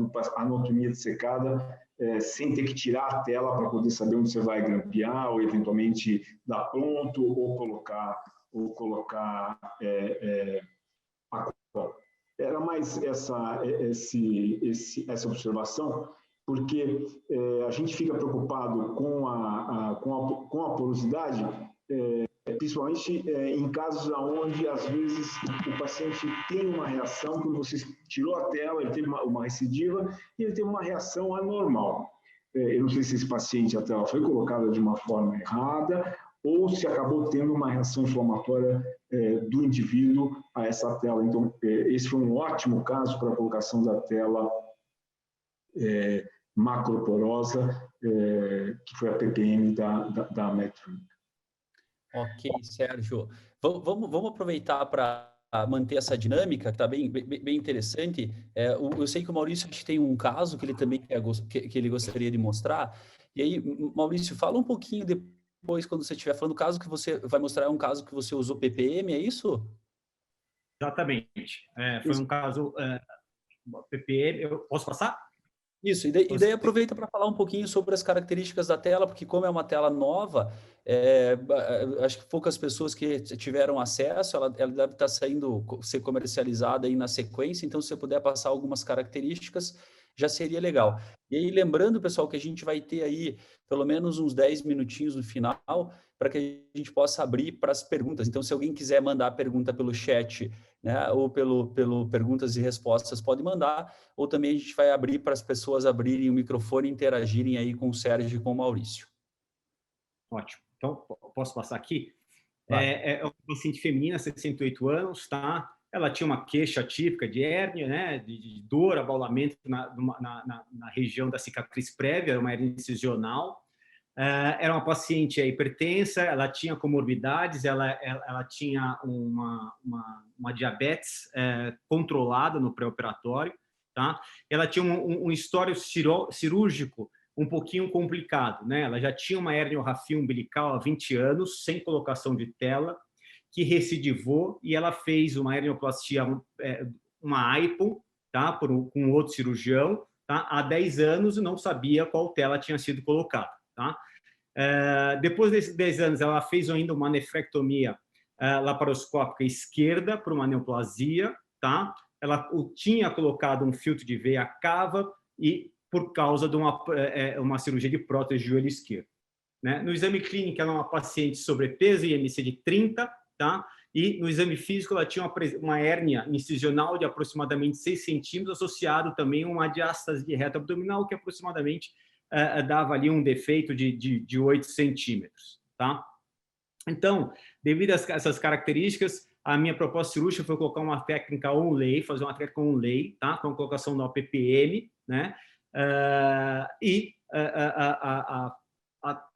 [SPEAKER 3] dissecada, sem ter que tirar a tela para poder saber onde você vai grampear, ou eventualmente dar ponto, ou colocar a cola. Era mais essa observação, porque a gente fica preocupado com a porosidade, principalmente em casos onde, às vezes, o paciente tem uma reação, quando você tirou a tela, ele teve uma recidiva, e ele teve uma reação anormal. Eu não sei se esse paciente, a tela foi colocada de uma forma errada, ou se acabou tendo uma reação inflamatória do indivíduo a essa tela. Então, esse foi um ótimo caso para a colocação da tela macroporosa, que foi a ppm da Medtronic.
[SPEAKER 2] Ok, Sérgio. Vamos aproveitar para manter essa dinâmica, que está bem interessante. Eu sei que o Maurício acho que tem um caso que ele também que ele gostaria de mostrar. E aí, Maurício, fala um pouquinho depois, quando você estiver falando, o caso que você vai mostrar é um caso que você usou ppm, é isso?
[SPEAKER 4] Exatamente. Foi um caso ppm. Eu posso passar?
[SPEAKER 2] Isso, e daí aproveita para falar um pouquinho sobre as características da tela, porque como é uma tela nova, acho que poucas pessoas que tiveram acesso, ela deve estar ser comercializada aí na sequência, então se você puder passar algumas características, já seria legal. E aí, lembrando, pessoal, que a gente vai ter aí pelo menos uns 10 minutinhos no final, para que a gente possa abrir para as perguntas. Então, se alguém quiser mandar a pergunta pelo chat, né, ou pelo perguntas e respostas, pode mandar, ou também a gente vai abrir para as pessoas abrirem o microfone e interagirem aí com o Sérgio e com o Maurício.
[SPEAKER 4] Ótimo. Então, posso passar aqui? É uma paciente feminina, 68 anos, tá? Ela tinha uma queixa típica de hérnia, né, de dor, abaulamento na região da cicatriz prévia, era uma hérnia incisional. Era uma paciente hipertensa, ela tinha comorbidades, ela tinha uma diabetes controlada no pré-operatório, tá? Ela tinha um histórico cirúrgico um pouquinho complicado, né? Ela já tinha uma herniorrafia umbilical há 20 anos, sem colocação de tela, que recidivou, e ela fez uma hernioplastia, uma AIPO, tá? Com outro cirurgião, tá? Há 10 anos e não sabia qual tela tinha sido colocada, tá? Depois desses 10 anos, ela fez ainda uma nefrectomia laparoscópica esquerda para uma neoplasia, tá? Ela tinha colocado um filtro de veia cava e por causa de uma cirurgia de prótese de joelho esquerdo, né? No exame clínico, ela é uma paciente sobrepeso, IMC de 30, tá? E no exame físico, ela tinha uma hérnia incisional de aproximadamente 6 centímetros, associado também a uma diástase de reto abdominal, que aproximadamente dava ali um defeito de 8 centímetros, tá? Então, devido a essas características, a minha proposta cirúrgica foi colocar uma técnica on-lay, fazer uma técnica on-lay, tá? Com a colocação do OPPM, né?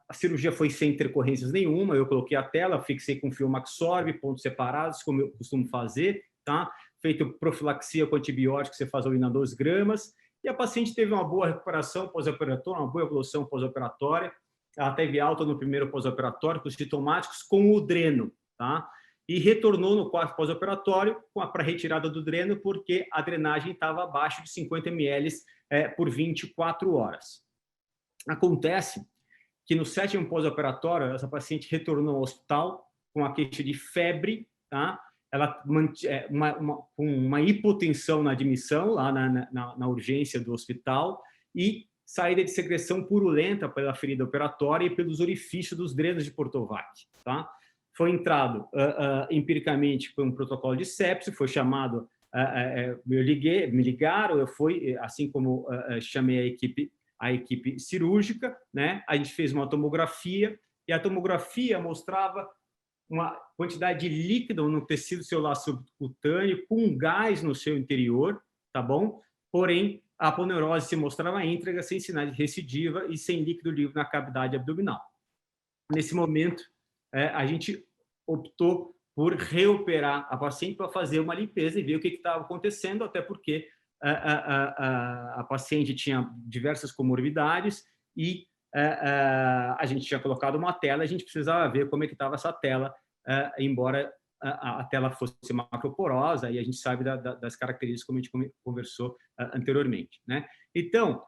[SPEAKER 4] A cirurgia foi sem intercorrências nenhuma, eu coloquei a tela, fixei com fio Maxorb, pontos separados, como eu costumo fazer, tá? Feito profilaxia com antibiótico, você faz ali 2 gramas, e a paciente teve uma boa recuperação pós-operatória, uma boa evolução pós-operatória, ela teve alta no primeiro pós-operatório, com os sintomáticos, com o dreno, tá? E retornou no quarto pós-operatório para a retirada do dreno, porque a drenagem estava abaixo de 50 ml por 24 horas. Acontece que no 7º pós-operatório, essa paciente retornou ao hospital com a queixa de febre, tá? Ela uma hipotensão na admissão, lá na urgência do hospital, e saída de secreção purulenta pela ferida operatória e pelos orifícios dos drenos de Portovac, tá? Foi entrado empiricamente por um protocolo de sepse, foi chamado, me ligaram, eu fui, assim como chamei a equipe cirúrgica, né? A gente fez uma tomografia, e a tomografia mostrava uma quantidade de líquido no tecido celular subcutâneo com gás no seu interior, tá bom? Porém, a aponeurose se mostrava íntegra, sem sinais de recidiva e sem líquido livre na cavidade abdominal. Nesse momento, a gente optou por reoperar a paciente para fazer uma limpeza e ver o que estava acontecendo, até porque a paciente tinha diversas comorbidades e a gente tinha colocado uma tela, a gente precisava ver como é que estava essa tela, embora a tela fosse macroporosa, e a gente sabe das características como a gente conversou anteriormente, né? Então,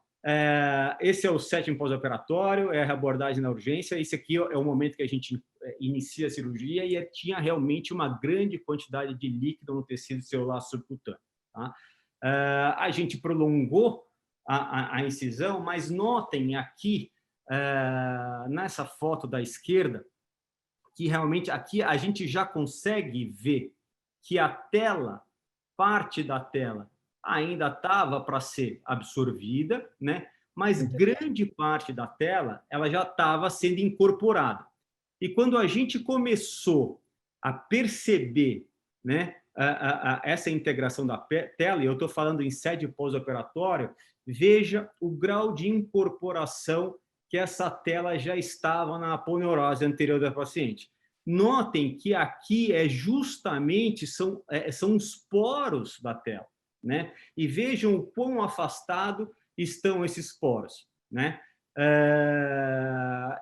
[SPEAKER 4] esse é o 7º pós-operatório, é a abordagem na urgência. Esse aqui é o momento que a gente inicia a cirurgia e tinha realmente uma grande quantidade de líquido no tecido celular subcutâneo, tá? A gente prolongou a incisão, mas notem aqui, nessa foto da esquerda, que realmente aqui a gente já consegue ver que a tela, parte da tela, ainda estava para ser absorvida, né? Mas grande parte da tela ela já estava sendo incorporada. E quando a gente começou a perceber, né, essa integração da tela, e eu estou falando em sede pós-operatória, veja o grau de incorporação que essa tela já estava na aponeurose anterior da paciente. Notem que aqui justamente são os poros da tela, né? E vejam o quão afastado estão esses poros, né?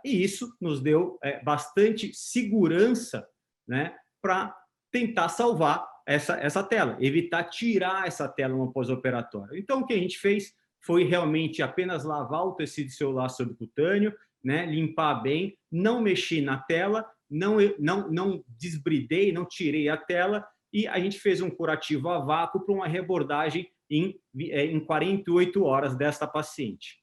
[SPEAKER 4] E isso nos deu bastante segurança, né, para tentar salvar essa tela, evitar tirar essa tela no pós-operatório. Então, o que a gente fez foi realmente apenas lavar o tecido celular subcutâneo, né, limpar bem, não mexer na tela, não desbridei, não tirei a tela, e a gente fez um curativo a vácuo para uma reabordagem em 48 horas desta paciente,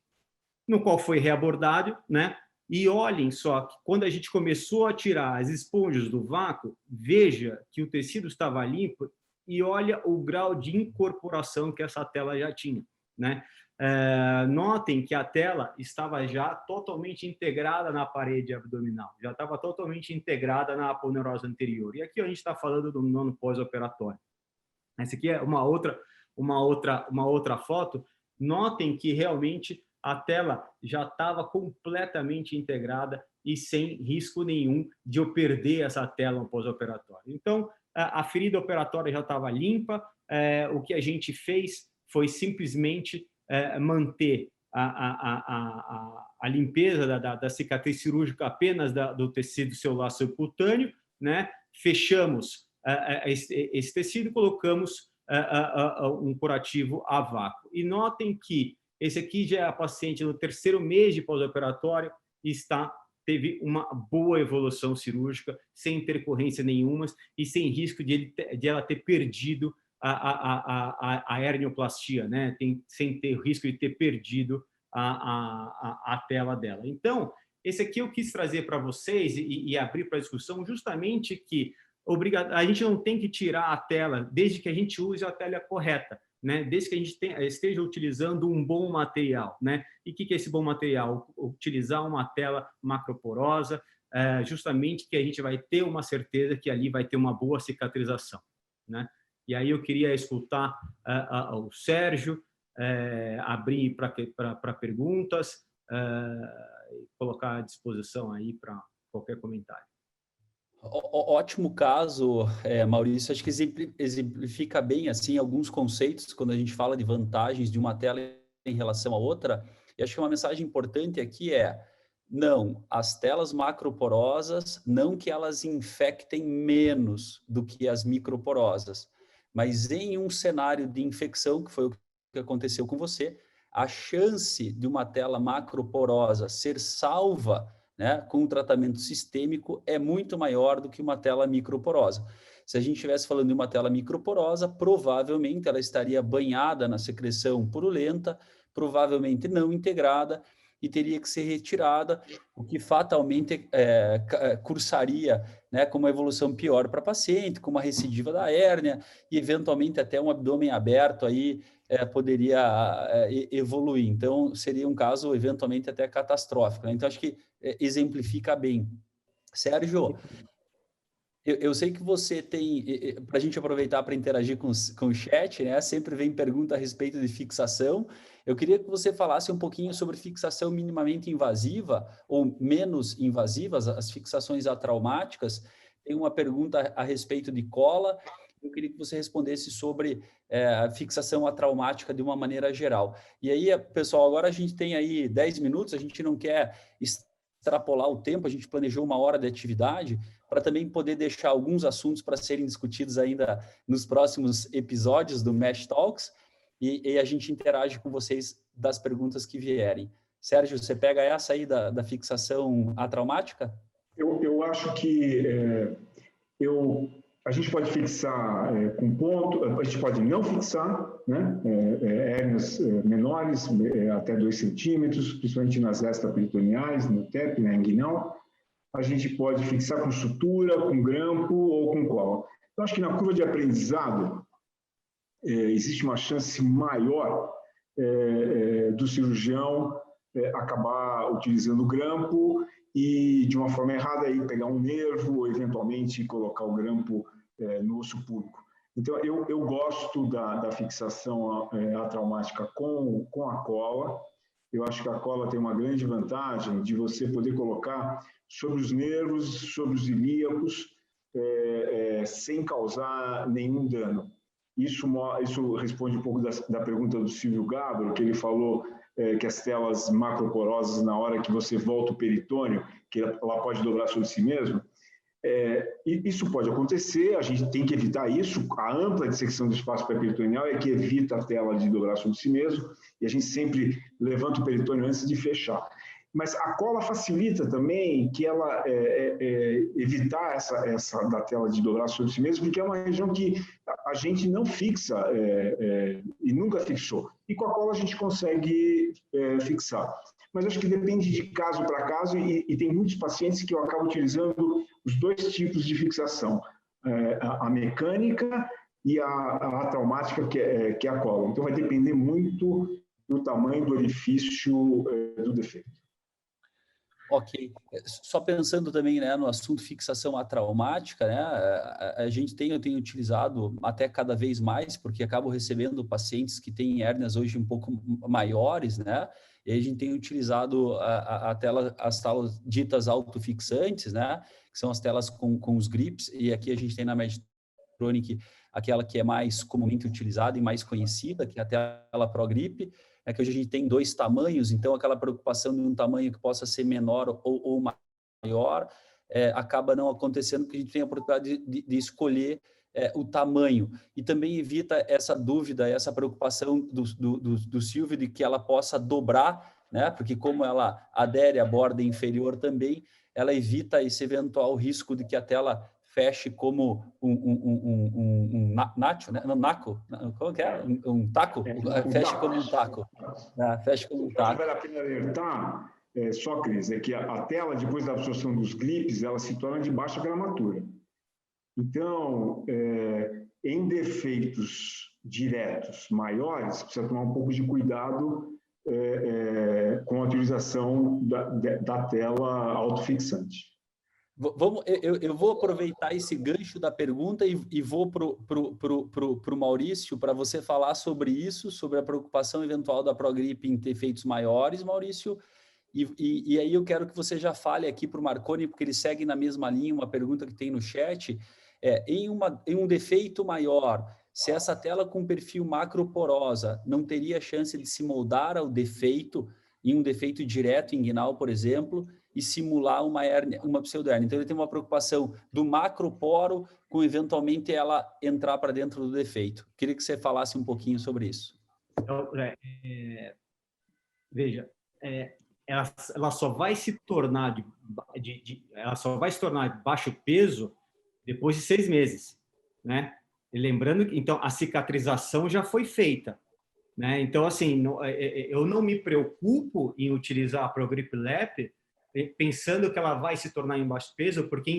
[SPEAKER 4] no qual foi reabordado, né? E olhem só, que quando a gente começou a tirar as esponjas do vácuo, veja que o tecido estava limpo e olha o grau de incorporação que essa tela já tinha, né? Notem que a tela estava já totalmente integrada na parede abdominal, já estava totalmente integrada na aponeurose anterior. E aqui a gente está falando do nono pós-operatório. Essa aqui é uma outra foto. Notem que realmente a tela já estava completamente integrada e sem risco nenhum de eu perder essa tela no pós-operatório. Então, a ferida operatória já estava limpa. O que a gente fez foi simplesmente manter a limpeza da cicatriz cirúrgica apenas do tecido celular subcutâneo, né? Fechamos esse tecido e colocamos um curativo a vácuo. E notem que esse aqui já é a paciente no 3º mês de pós-operatório e teve uma boa evolução cirúrgica, sem intercorrência nenhuma e sem risco de ela ter perdido a hernioplastia, né? Sem ter o risco de ter perdido a tela dela. Então, esse aqui eu quis trazer para vocês e abrir para a discussão justamente que a gente não tem que tirar a tela desde que a gente use a tela correta, né? Desde que a gente esteja utilizando um bom material, né? E o que é esse bom material? Utilizar uma tela macroporosa, justamente que a gente vai ter uma certeza que ali vai ter uma boa cicatrização, né? E aí eu queria escutar o Sérgio, abrir para perguntas, colocar à disposição aí para qualquer comentário.
[SPEAKER 2] Ótimo caso, Maurício. Acho que exemplifica bem assim alguns conceitos quando a gente fala de vantagens de uma tela em relação à outra. E acho que uma mensagem importante aqui não, as telas macroporosas, não que elas infectem menos do que as microporosas, mas em um cenário de infecção, que foi o que aconteceu com você, a chance de uma tela macroporosa ser salva, né, com um tratamento sistêmico é muito maior do que uma tela microporosa. Se a gente estivesse falando de uma tela microporosa, provavelmente ela estaria banhada na secreção purulenta, provavelmente não integrada, e teria que ser retirada, o que fatalmente cursaria, né, com uma evolução pior para a paciente, com uma recidiva da hérnia, e eventualmente até um abdômen aberto aí poderia evoluir. Então, seria um caso eventualmente até catastrófico, né? Então, acho que exemplifica bem. Sérgio, eu sei que você tem, para a gente aproveitar para interagir com o chat, né? Sempre vem pergunta a respeito de fixação. Eu queria que você falasse um pouquinho sobre fixação minimamente invasiva ou menos invasivas, as fixações atraumáticas. Tem uma pergunta a respeito de cola. Eu queria que você respondesse sobre a fixação atraumática de uma maneira geral. E aí, pessoal, agora a gente tem aí 10 minutos, a gente não quer extrapolar o tempo, a gente planejou 1 hora de atividade, para também poder deixar alguns assuntos para serem discutidos ainda nos próximos episódios do Mesh Talks, e a gente interage com vocês das perguntas que vierem. Sérgio, você pega essa aí da fixação atraumática?
[SPEAKER 3] Eu acho que a gente pode fixar com ponto, a gente pode não fixar, né? Hérnias menores, até 2 centímetros, principalmente nas extraperitoneais, no TEP, na inguinal. A gente pode fixar com sutura, com grampo ou com cola. Então, acho que na curva de aprendizado existe uma chance maior do cirurgião acabar utilizando o grampo e, de uma forma errada, aí, pegar um nervo ou, eventualmente, colocar o grampo no osso púbico. Então, eu gosto da fixação atraumática com a cola. Eu acho que a cola tem uma grande vantagem de você poder colocar sobre os nervos, sobre os ilíacos, sem causar nenhum dano. Isso responde um pouco da pergunta do Silvio Gabbro, que ele falou que as telas macroporosas, na hora que você volta o peritônio, que ela pode dobrar sobre si mesma. Isso pode acontecer, a gente tem que evitar isso. A ampla dissecção do espaço pré-peritoneal é que evita a tela de dobrar sobre si mesmo, e a gente sempre levanta o peritônio antes de fechar. Mas a cola facilita também que ela evitar essa da tela de dobrar sobre si mesmo, porque é uma região que a gente não fixa e nunca fixou. E com a cola a gente consegue fixar. Mas acho que depende de caso para caso e tem muitos pacientes que eu acabo utilizando os 2 tipos de fixação, a mecânica e a traumática, que é a cola. Então vai depender muito do tamanho do orifício do defeito.
[SPEAKER 2] Ok. Só pensando também, né, no assunto fixação atraumática, né, eu tenho utilizado até cada vez mais, porque acabo recebendo pacientes que têm hérnias hoje um pouco maiores, né, e a gente tem utilizado as telas ditas autofixantes, né, que são as telas com os grips, e aqui a gente tem na Medtronic aquela que é mais comumente utilizada e mais conhecida, que é a tela ProGrip, que hoje a gente tem 2 tamanhos, então aquela preocupação de um tamanho que possa ser menor ou maior, acaba não acontecendo, porque a gente tem a oportunidade de escolher o tamanho. E também evita essa dúvida, essa preocupação do Silvio de que ela possa dobrar, né? Porque como ela adere à borda inferior também, ela evita esse eventual risco de que a tela feche como um nacho, né? Não, naco, como que é? Um taco? Feche como um taco. Feche como um taco.
[SPEAKER 3] Vale a pena alertar, só, Cris, é que a tela, depois da absorção dos grips, ela se torna de baixa gramatura. Então, em defeitos diretos maiores, precisa tomar um pouco de cuidado com a utilização da tela autofixante.
[SPEAKER 2] eu vou aproveitar esse gancho da pergunta e vou pro Maurício para você falar sobre isso, sobre a preocupação eventual da Progrip em ter efeitos maiores, Maurício. E aí eu quero que você já fale aqui para o Marconi, porque ele segue na mesma linha, uma pergunta que tem no chat, em um defeito maior, se essa tela com perfil macroporosa não teria chance de se moldar ao defeito, em um defeito direto inguinal, por exemplo, e simular uma hérnia, uma pseudoérnia. Então, ele tem uma preocupação do macroporo com, eventualmente, ela entrar para dentro do defeito. Queria que você falasse um pouquinho sobre isso.
[SPEAKER 4] Então, veja, ela só vai se tornar ela só vai se tornar de baixo peso depois de 6 meses, né? E lembrando que, então, a cicatrização já foi feita, né? Então, assim, eu não me preocupo em utilizar a Progrip Lap pensando que ela vai se tornar em baixo peso, porque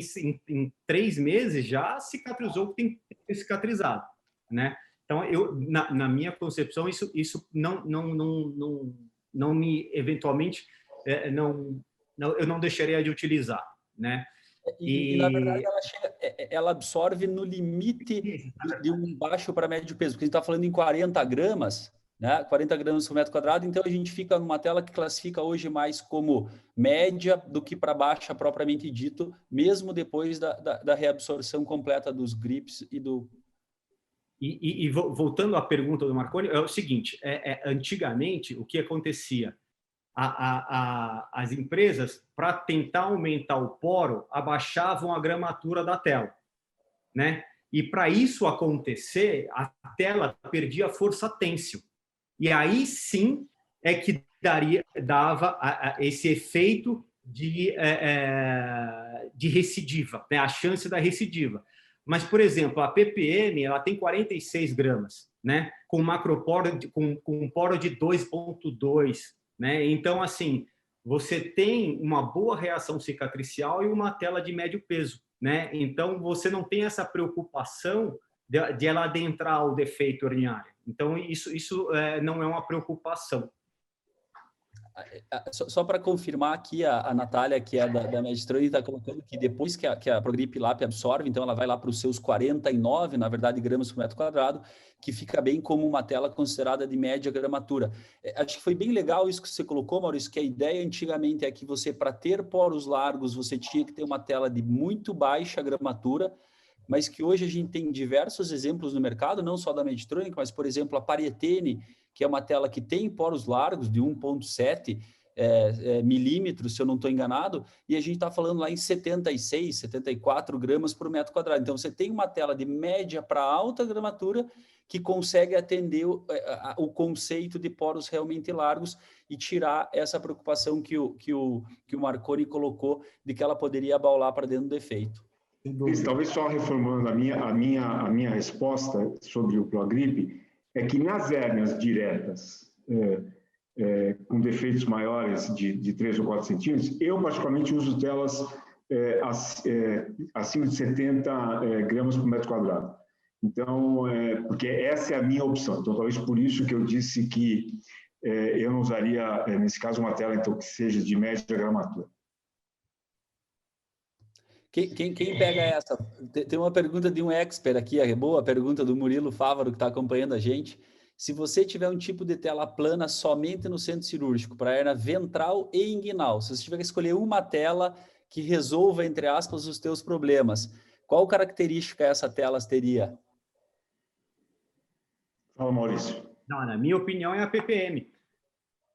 [SPEAKER 4] em 3 meses já cicatrizou o que tem que ter cicatrizado, né? Então, na minha concepção, isso não me, eventualmente, eu não deixaria de utilizar, né?
[SPEAKER 2] E na verdade, ela absorve no limite de um baixo para médio peso, porque a gente está falando em 40 gramas, né? 40 gramas por metro quadrado, então a gente fica numa tela que classifica hoje mais como média do que para baixa propriamente dito, mesmo depois da reabsorção completa dos grips e do...
[SPEAKER 4] E voltando à pergunta do Marconi, é o seguinte, antigamente, o que acontecia? As empresas, para tentar aumentar o poro, abaixavam a gramatura da tela, né? E para isso acontecer, a tela perdia força têncil. E aí sim é que dava esse efeito de recidiva, né? A chance da recidiva. Mas, por exemplo, a ppm ela tem 46 gramas, né? Com macroporo, com um poro de 2,2, né? Então, assim, você tem uma boa reação cicatricial e uma tela de médio peso, né? Então, você não tem essa preocupação de ela adentrar o defeito herniário. Então, isso não é uma preocupação.
[SPEAKER 2] Só para confirmar aqui, a Natália, que é da Medistronic, está colocando que depois que a Progrip Lap absorve, então ela vai lá para os seus 49, na verdade, gramas por metro quadrado, que fica bem como uma tela considerada de média gramatura. Acho que foi bem legal isso que você colocou, Maurício, que a ideia antigamente é que você, para ter poros largos, você tinha que ter uma tela de muito baixa gramatura, mas que hoje a gente tem diversos exemplos no mercado, não só da Meditronic, mas, por exemplo, a Parietene, que é uma tela que tem poros largos de 1,7 milímetros, se eu não estou enganado, e a gente está falando lá em 76, 74 gramas por metro quadrado. Então, você tem uma tela de média para alta gramatura que consegue atender o conceito de poros realmente largos e tirar essa preocupação que o Marconi colocou de que ela poderia abaular para dentro do defeito.
[SPEAKER 3] Talvez só reformulando a minha resposta sobre o Progrip, é que nas hérnias diretas, com defeitos maiores de 3 ou 4 centímetros, eu particularmente uso telas acima de 70 gramas por metro quadrado. Então, porque essa é a minha opção. Então, talvez por isso que eu disse que eu não usaria, nesse caso, uma tela então, que seja de média gramatura.
[SPEAKER 2] Quem pega essa? Tem uma pergunta de um expert aqui, a boa pergunta do Murilo Fávaro, que está acompanhando a gente. Se você tiver um tipo de tela plana somente no centro cirúrgico, para a hernia ventral e inguinal, se você tiver que escolher uma tela que resolva, entre aspas, os teus problemas, qual característica essa tela teria?
[SPEAKER 3] Fala, Maurício.
[SPEAKER 4] Não, na minha opinião, é a ppm.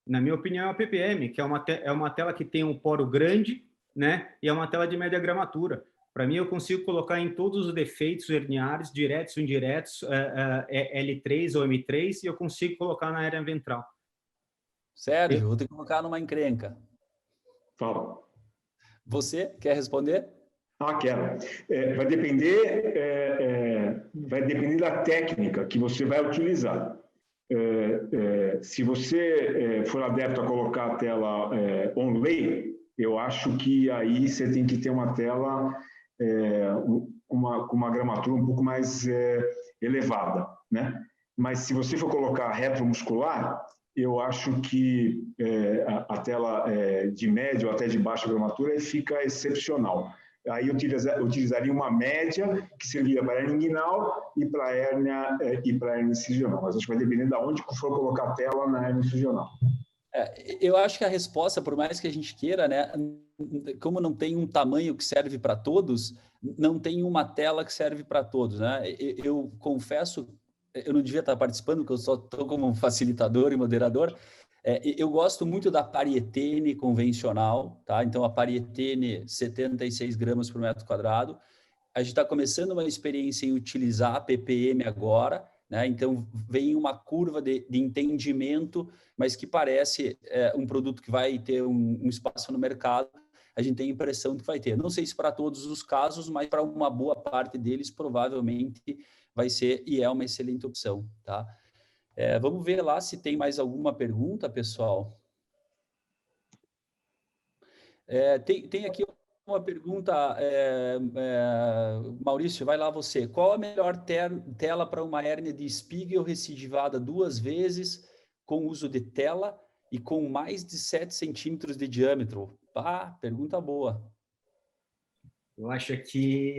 [SPEAKER 4] Na minha opinião, é a ppm, que é uma tela que tem um poro grande, né? E é uma tela de média gramatura. Para mim, eu consigo colocar em todos os defeitos herniários, diretos ou indiretos, L3 ou M3, e eu consigo colocar na hérnia ventral.
[SPEAKER 2] Sérgio, vou ter que colocar numa encrenca.
[SPEAKER 3] Fala.
[SPEAKER 2] Você quer responder?
[SPEAKER 3] Quero. Vai depender da técnica que você vai utilizar. Se você for adepto a colocar a tela on-lay, eu acho que aí você tem que ter uma tela com uma gramatura um pouco mais elevada, né? Mas se você for colocar retromuscular, eu acho que a tela de média ou até de baixa gramatura fica excepcional. aí utilizaria uma média que serviria para a hernia inguinal e para a hernia incisional. Mas acho que vai depender de onde for colocar a tela na hernia incisional.
[SPEAKER 2] Eu acho que a resposta, por mais que a gente queira, né, como não tem um tamanho que serve para todos, não tem uma tela que serve para todos, né? Eu confesso, eu não devia estar participando, porque eu só estou como facilitador e moderador. Eu gosto muito da Parietene convencional, tá? Então, a Parietene, 76 gramas por metro quadrado. A gente está começando uma experiência em utilizar a ppm agora, né? Então, vem uma curva de entendimento, mas que parece um produto que vai ter um espaço no mercado. A gente tem a impressão que vai ter. Não sei se para todos os casos, mas para uma boa parte deles, provavelmente vai ser e é uma excelente opção, tá? Vamos ver lá se tem mais alguma pergunta, pessoal. Tem aqui uma pergunta, Maurício, vai lá você. Qual a melhor tela para uma hérnia de Spiegel recidivada 2 vezes, com uso de tela e com mais de 7 centímetros de diâmetro? Pergunta boa.
[SPEAKER 4] Eu acho que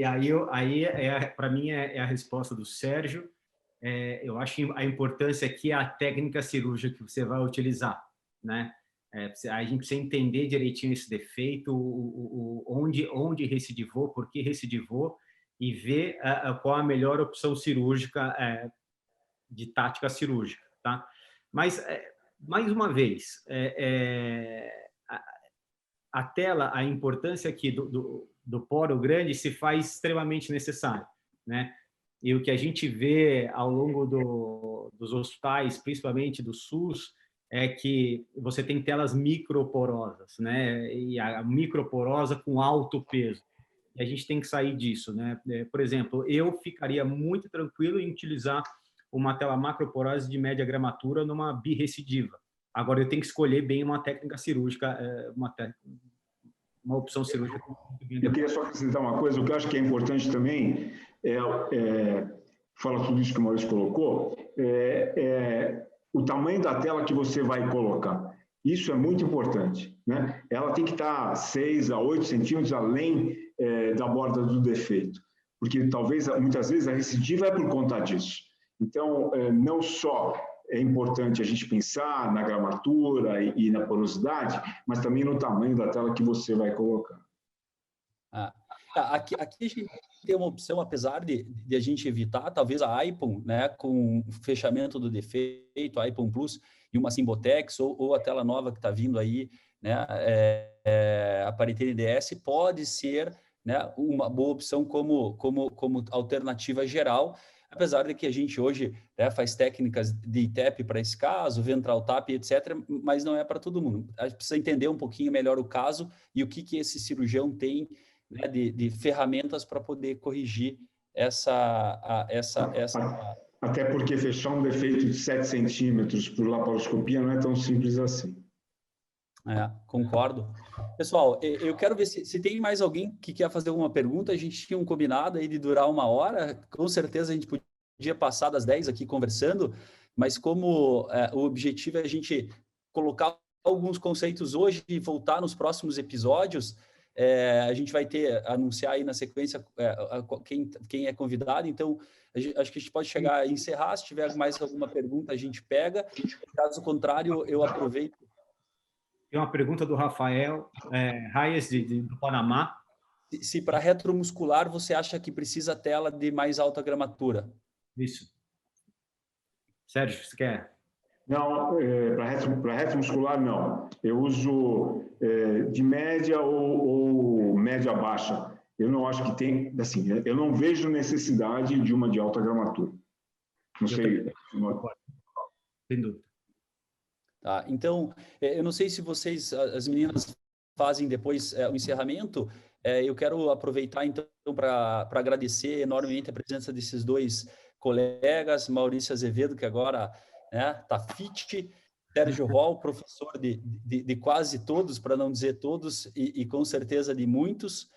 [SPEAKER 4] para mim é a resposta do Sérgio. Eu acho a importância aqui é a técnica cirúrgica que você vai utilizar, né? A gente precisa entender direitinho esse defeito, onde recidivou, por que recidivou, e ver qual a melhor opção cirúrgica, de tática cirúrgica, tá? Mas, mais uma vez, a tela, a importância aqui do poro grande se faz extremamente necessário, né? E o que a gente vê ao longo dos hospitais, principalmente do SUS, é que você tem telas microporosas, né? E a microporosa com alto peso. E a gente tem que sair disso, né? Por exemplo, eu ficaria muito tranquilo em utilizar uma tela macroporosa de média gramatura numa birrecidiva. Agora, eu tenho que escolher bem uma técnica cirúrgica, uma opção cirúrgica.
[SPEAKER 3] Eu queria só acrescentar uma coisa, o que eu acho que é importante também fala tudo isso que o Maurício colocou, o tamanho da tela que você vai colocar. Isso é muito importante, né? Ela tem que estar 6 a 8 centímetros além da borda do defeito, porque talvez, muitas vezes, a recidiva é por conta disso. Então, não só é importante a gente pensar na gramatura e na porosidade, mas também no tamanho da tela que você vai colocar.
[SPEAKER 2] Aqui a gente tem uma opção, apesar de a gente evitar, talvez a IPON, né, com fechamento do defeito, a IPON Plus e uma Simbotex, ou a tela nova que está vindo aí, né, a Parietene DS, pode ser, né, uma boa opção como alternativa geral, apesar de que a gente hoje, né, faz técnicas de ITEP para esse caso, ventral tap, etc., mas não é para todo mundo. A gente precisa entender um pouquinho melhor o caso e o que esse cirurgião tem, né, de ferramentas para poder corrigir essa...
[SPEAKER 3] Até porque fechar um defeito de 7 centímetros por laparoscopia não é tão simples assim.
[SPEAKER 2] Concordo. Pessoal, eu quero ver se tem mais alguém que quer fazer alguma pergunta. A gente tinha um combinado aí de durar 1 hora. Com certeza a gente podia passar das 10 aqui conversando, mas como o objetivo é a gente colocar alguns conceitos hoje e voltar nos próximos episódios, a gente vai anunciar aí na sequência quem é convidado. Então, acho que a gente pode chegar a encerrar. Se tiver mais alguma pergunta, a gente pega. Caso contrário, eu aproveito.
[SPEAKER 4] Tem uma pergunta do Rafael Reyes, do Panamá.
[SPEAKER 2] Se para retromuscular você acha que precisa tela de mais alta gramatura?
[SPEAKER 4] Isso. Sérgio, você quer?
[SPEAKER 3] Não, para retromuscular, não. Eu uso de média ou média baixa. Eu não acho que tem, assim, eu não vejo necessidade de uma de alta gramatura. Não sei.
[SPEAKER 4] Sem dúvida.
[SPEAKER 2] Tá, então, eu não sei se vocês, as meninas, fazem depois o encerramento. Eu quero aproveitar, então, para agradecer enormemente a presença desses 2 colegas, Maurício Azevedo, que agora está fit, Sérgio Roll, professor de quase todos, para não dizer todos, e com certeza de muitos.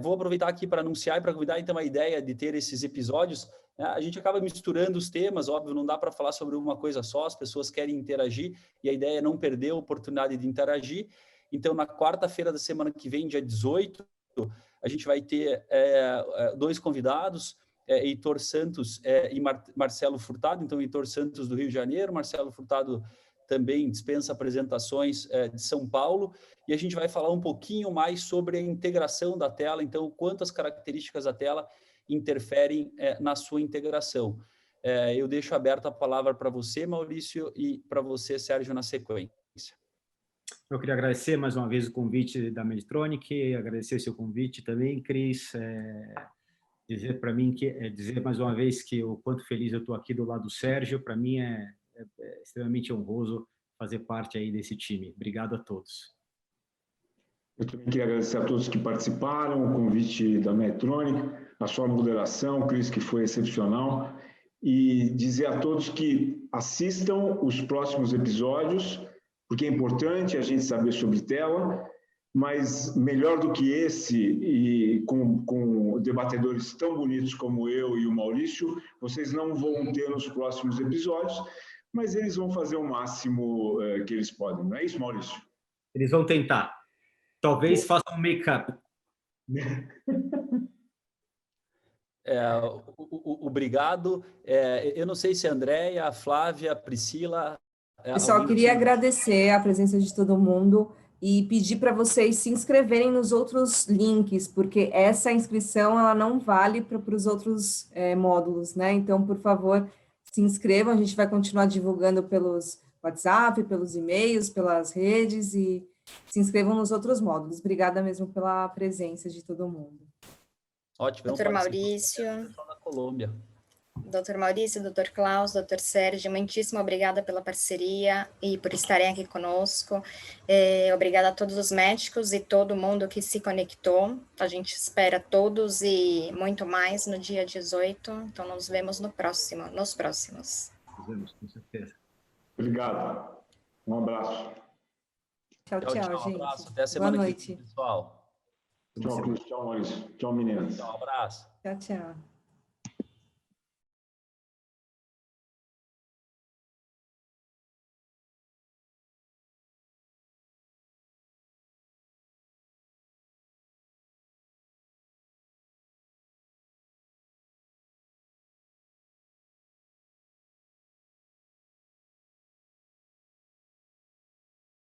[SPEAKER 2] Vou aproveitar aqui para anunciar e para convidar, então, a ideia de ter esses episódios. A gente acaba misturando os temas, óbvio, não dá para falar sobre uma coisa só, as pessoas querem interagir, e a ideia é não perder a oportunidade de interagir. Então, na quarta-feira da semana que vem, dia 18, a gente vai ter dois convidados, Heitor Santos e Marcelo Furtado. Então, Heitor Santos do Rio de Janeiro, Marcelo Furtado também dispensa apresentações de São Paulo, e a gente vai falar um pouquinho mais sobre a integração da tela, então, quantas características da tela interferem na sua integração. Eu deixo aberta a palavra para você, Maurício, e para você, Sérgio, na sequência.
[SPEAKER 4] Eu queria agradecer mais uma vez o convite da Medtronic, agradecer seu convite também, Cris, dizer para mim dizer mais uma vez que o quanto feliz eu estou aqui do lado do Sérgio. Para mim é extremamente honroso fazer parte aí desse time. Obrigado a todos.
[SPEAKER 3] Eu também queria agradecer a todos que participaram, o convite da Medtronic, a sua moderação, Cris, que foi excepcional, e dizer a todos que assistam os próximos episódios, porque é importante a gente saber sobre tela, mas melhor do que esse, e com debatedores tão bonitos como eu e o Maurício, vocês não vão ter nos próximos episódios, mas eles vão fazer o máximo que eles podem. Não é isso, Maurício?
[SPEAKER 4] Eles vão tentar. Talvez façam um make-up.
[SPEAKER 2] Obrigado. Eu não sei se a Andréia, a Flávia, a Priscila...
[SPEAKER 5] Eu só queria agradecer a presença de todo mundo e pedir para vocês se inscreverem nos outros links, porque essa inscrição ela não vale para os outros módulos, né? Então, por favor, se inscrevam, a gente vai continuar divulgando pelos WhatsApp, pelos e-mails, pelas redes, e se inscrevam nos outros módulos. Obrigada mesmo pela presença de todo mundo.
[SPEAKER 2] Ótimo.
[SPEAKER 1] Doutor Maurício.
[SPEAKER 2] Na Colômbia.
[SPEAKER 1] Doutor Maurício, doutor Klaus, doutor Sérgio, muitíssimo obrigada pela parceria e por estarem aqui conosco. Obrigada a todos os médicos e todo mundo que se conectou. A gente espera todos e muito mais no dia 18. Então, nos vemos nos próximos.
[SPEAKER 4] Nos vemos, com certeza.
[SPEAKER 3] Obrigado. Um abraço.
[SPEAKER 5] Tchau, gente.
[SPEAKER 2] Um abraço. Até a semana
[SPEAKER 5] Boa
[SPEAKER 2] que
[SPEAKER 5] noite.
[SPEAKER 2] vem, pessoal.
[SPEAKER 3] Tchau, Cris. Tchau, Maurício. Tchau, meninas.
[SPEAKER 2] Um abraço.
[SPEAKER 5] Tchau.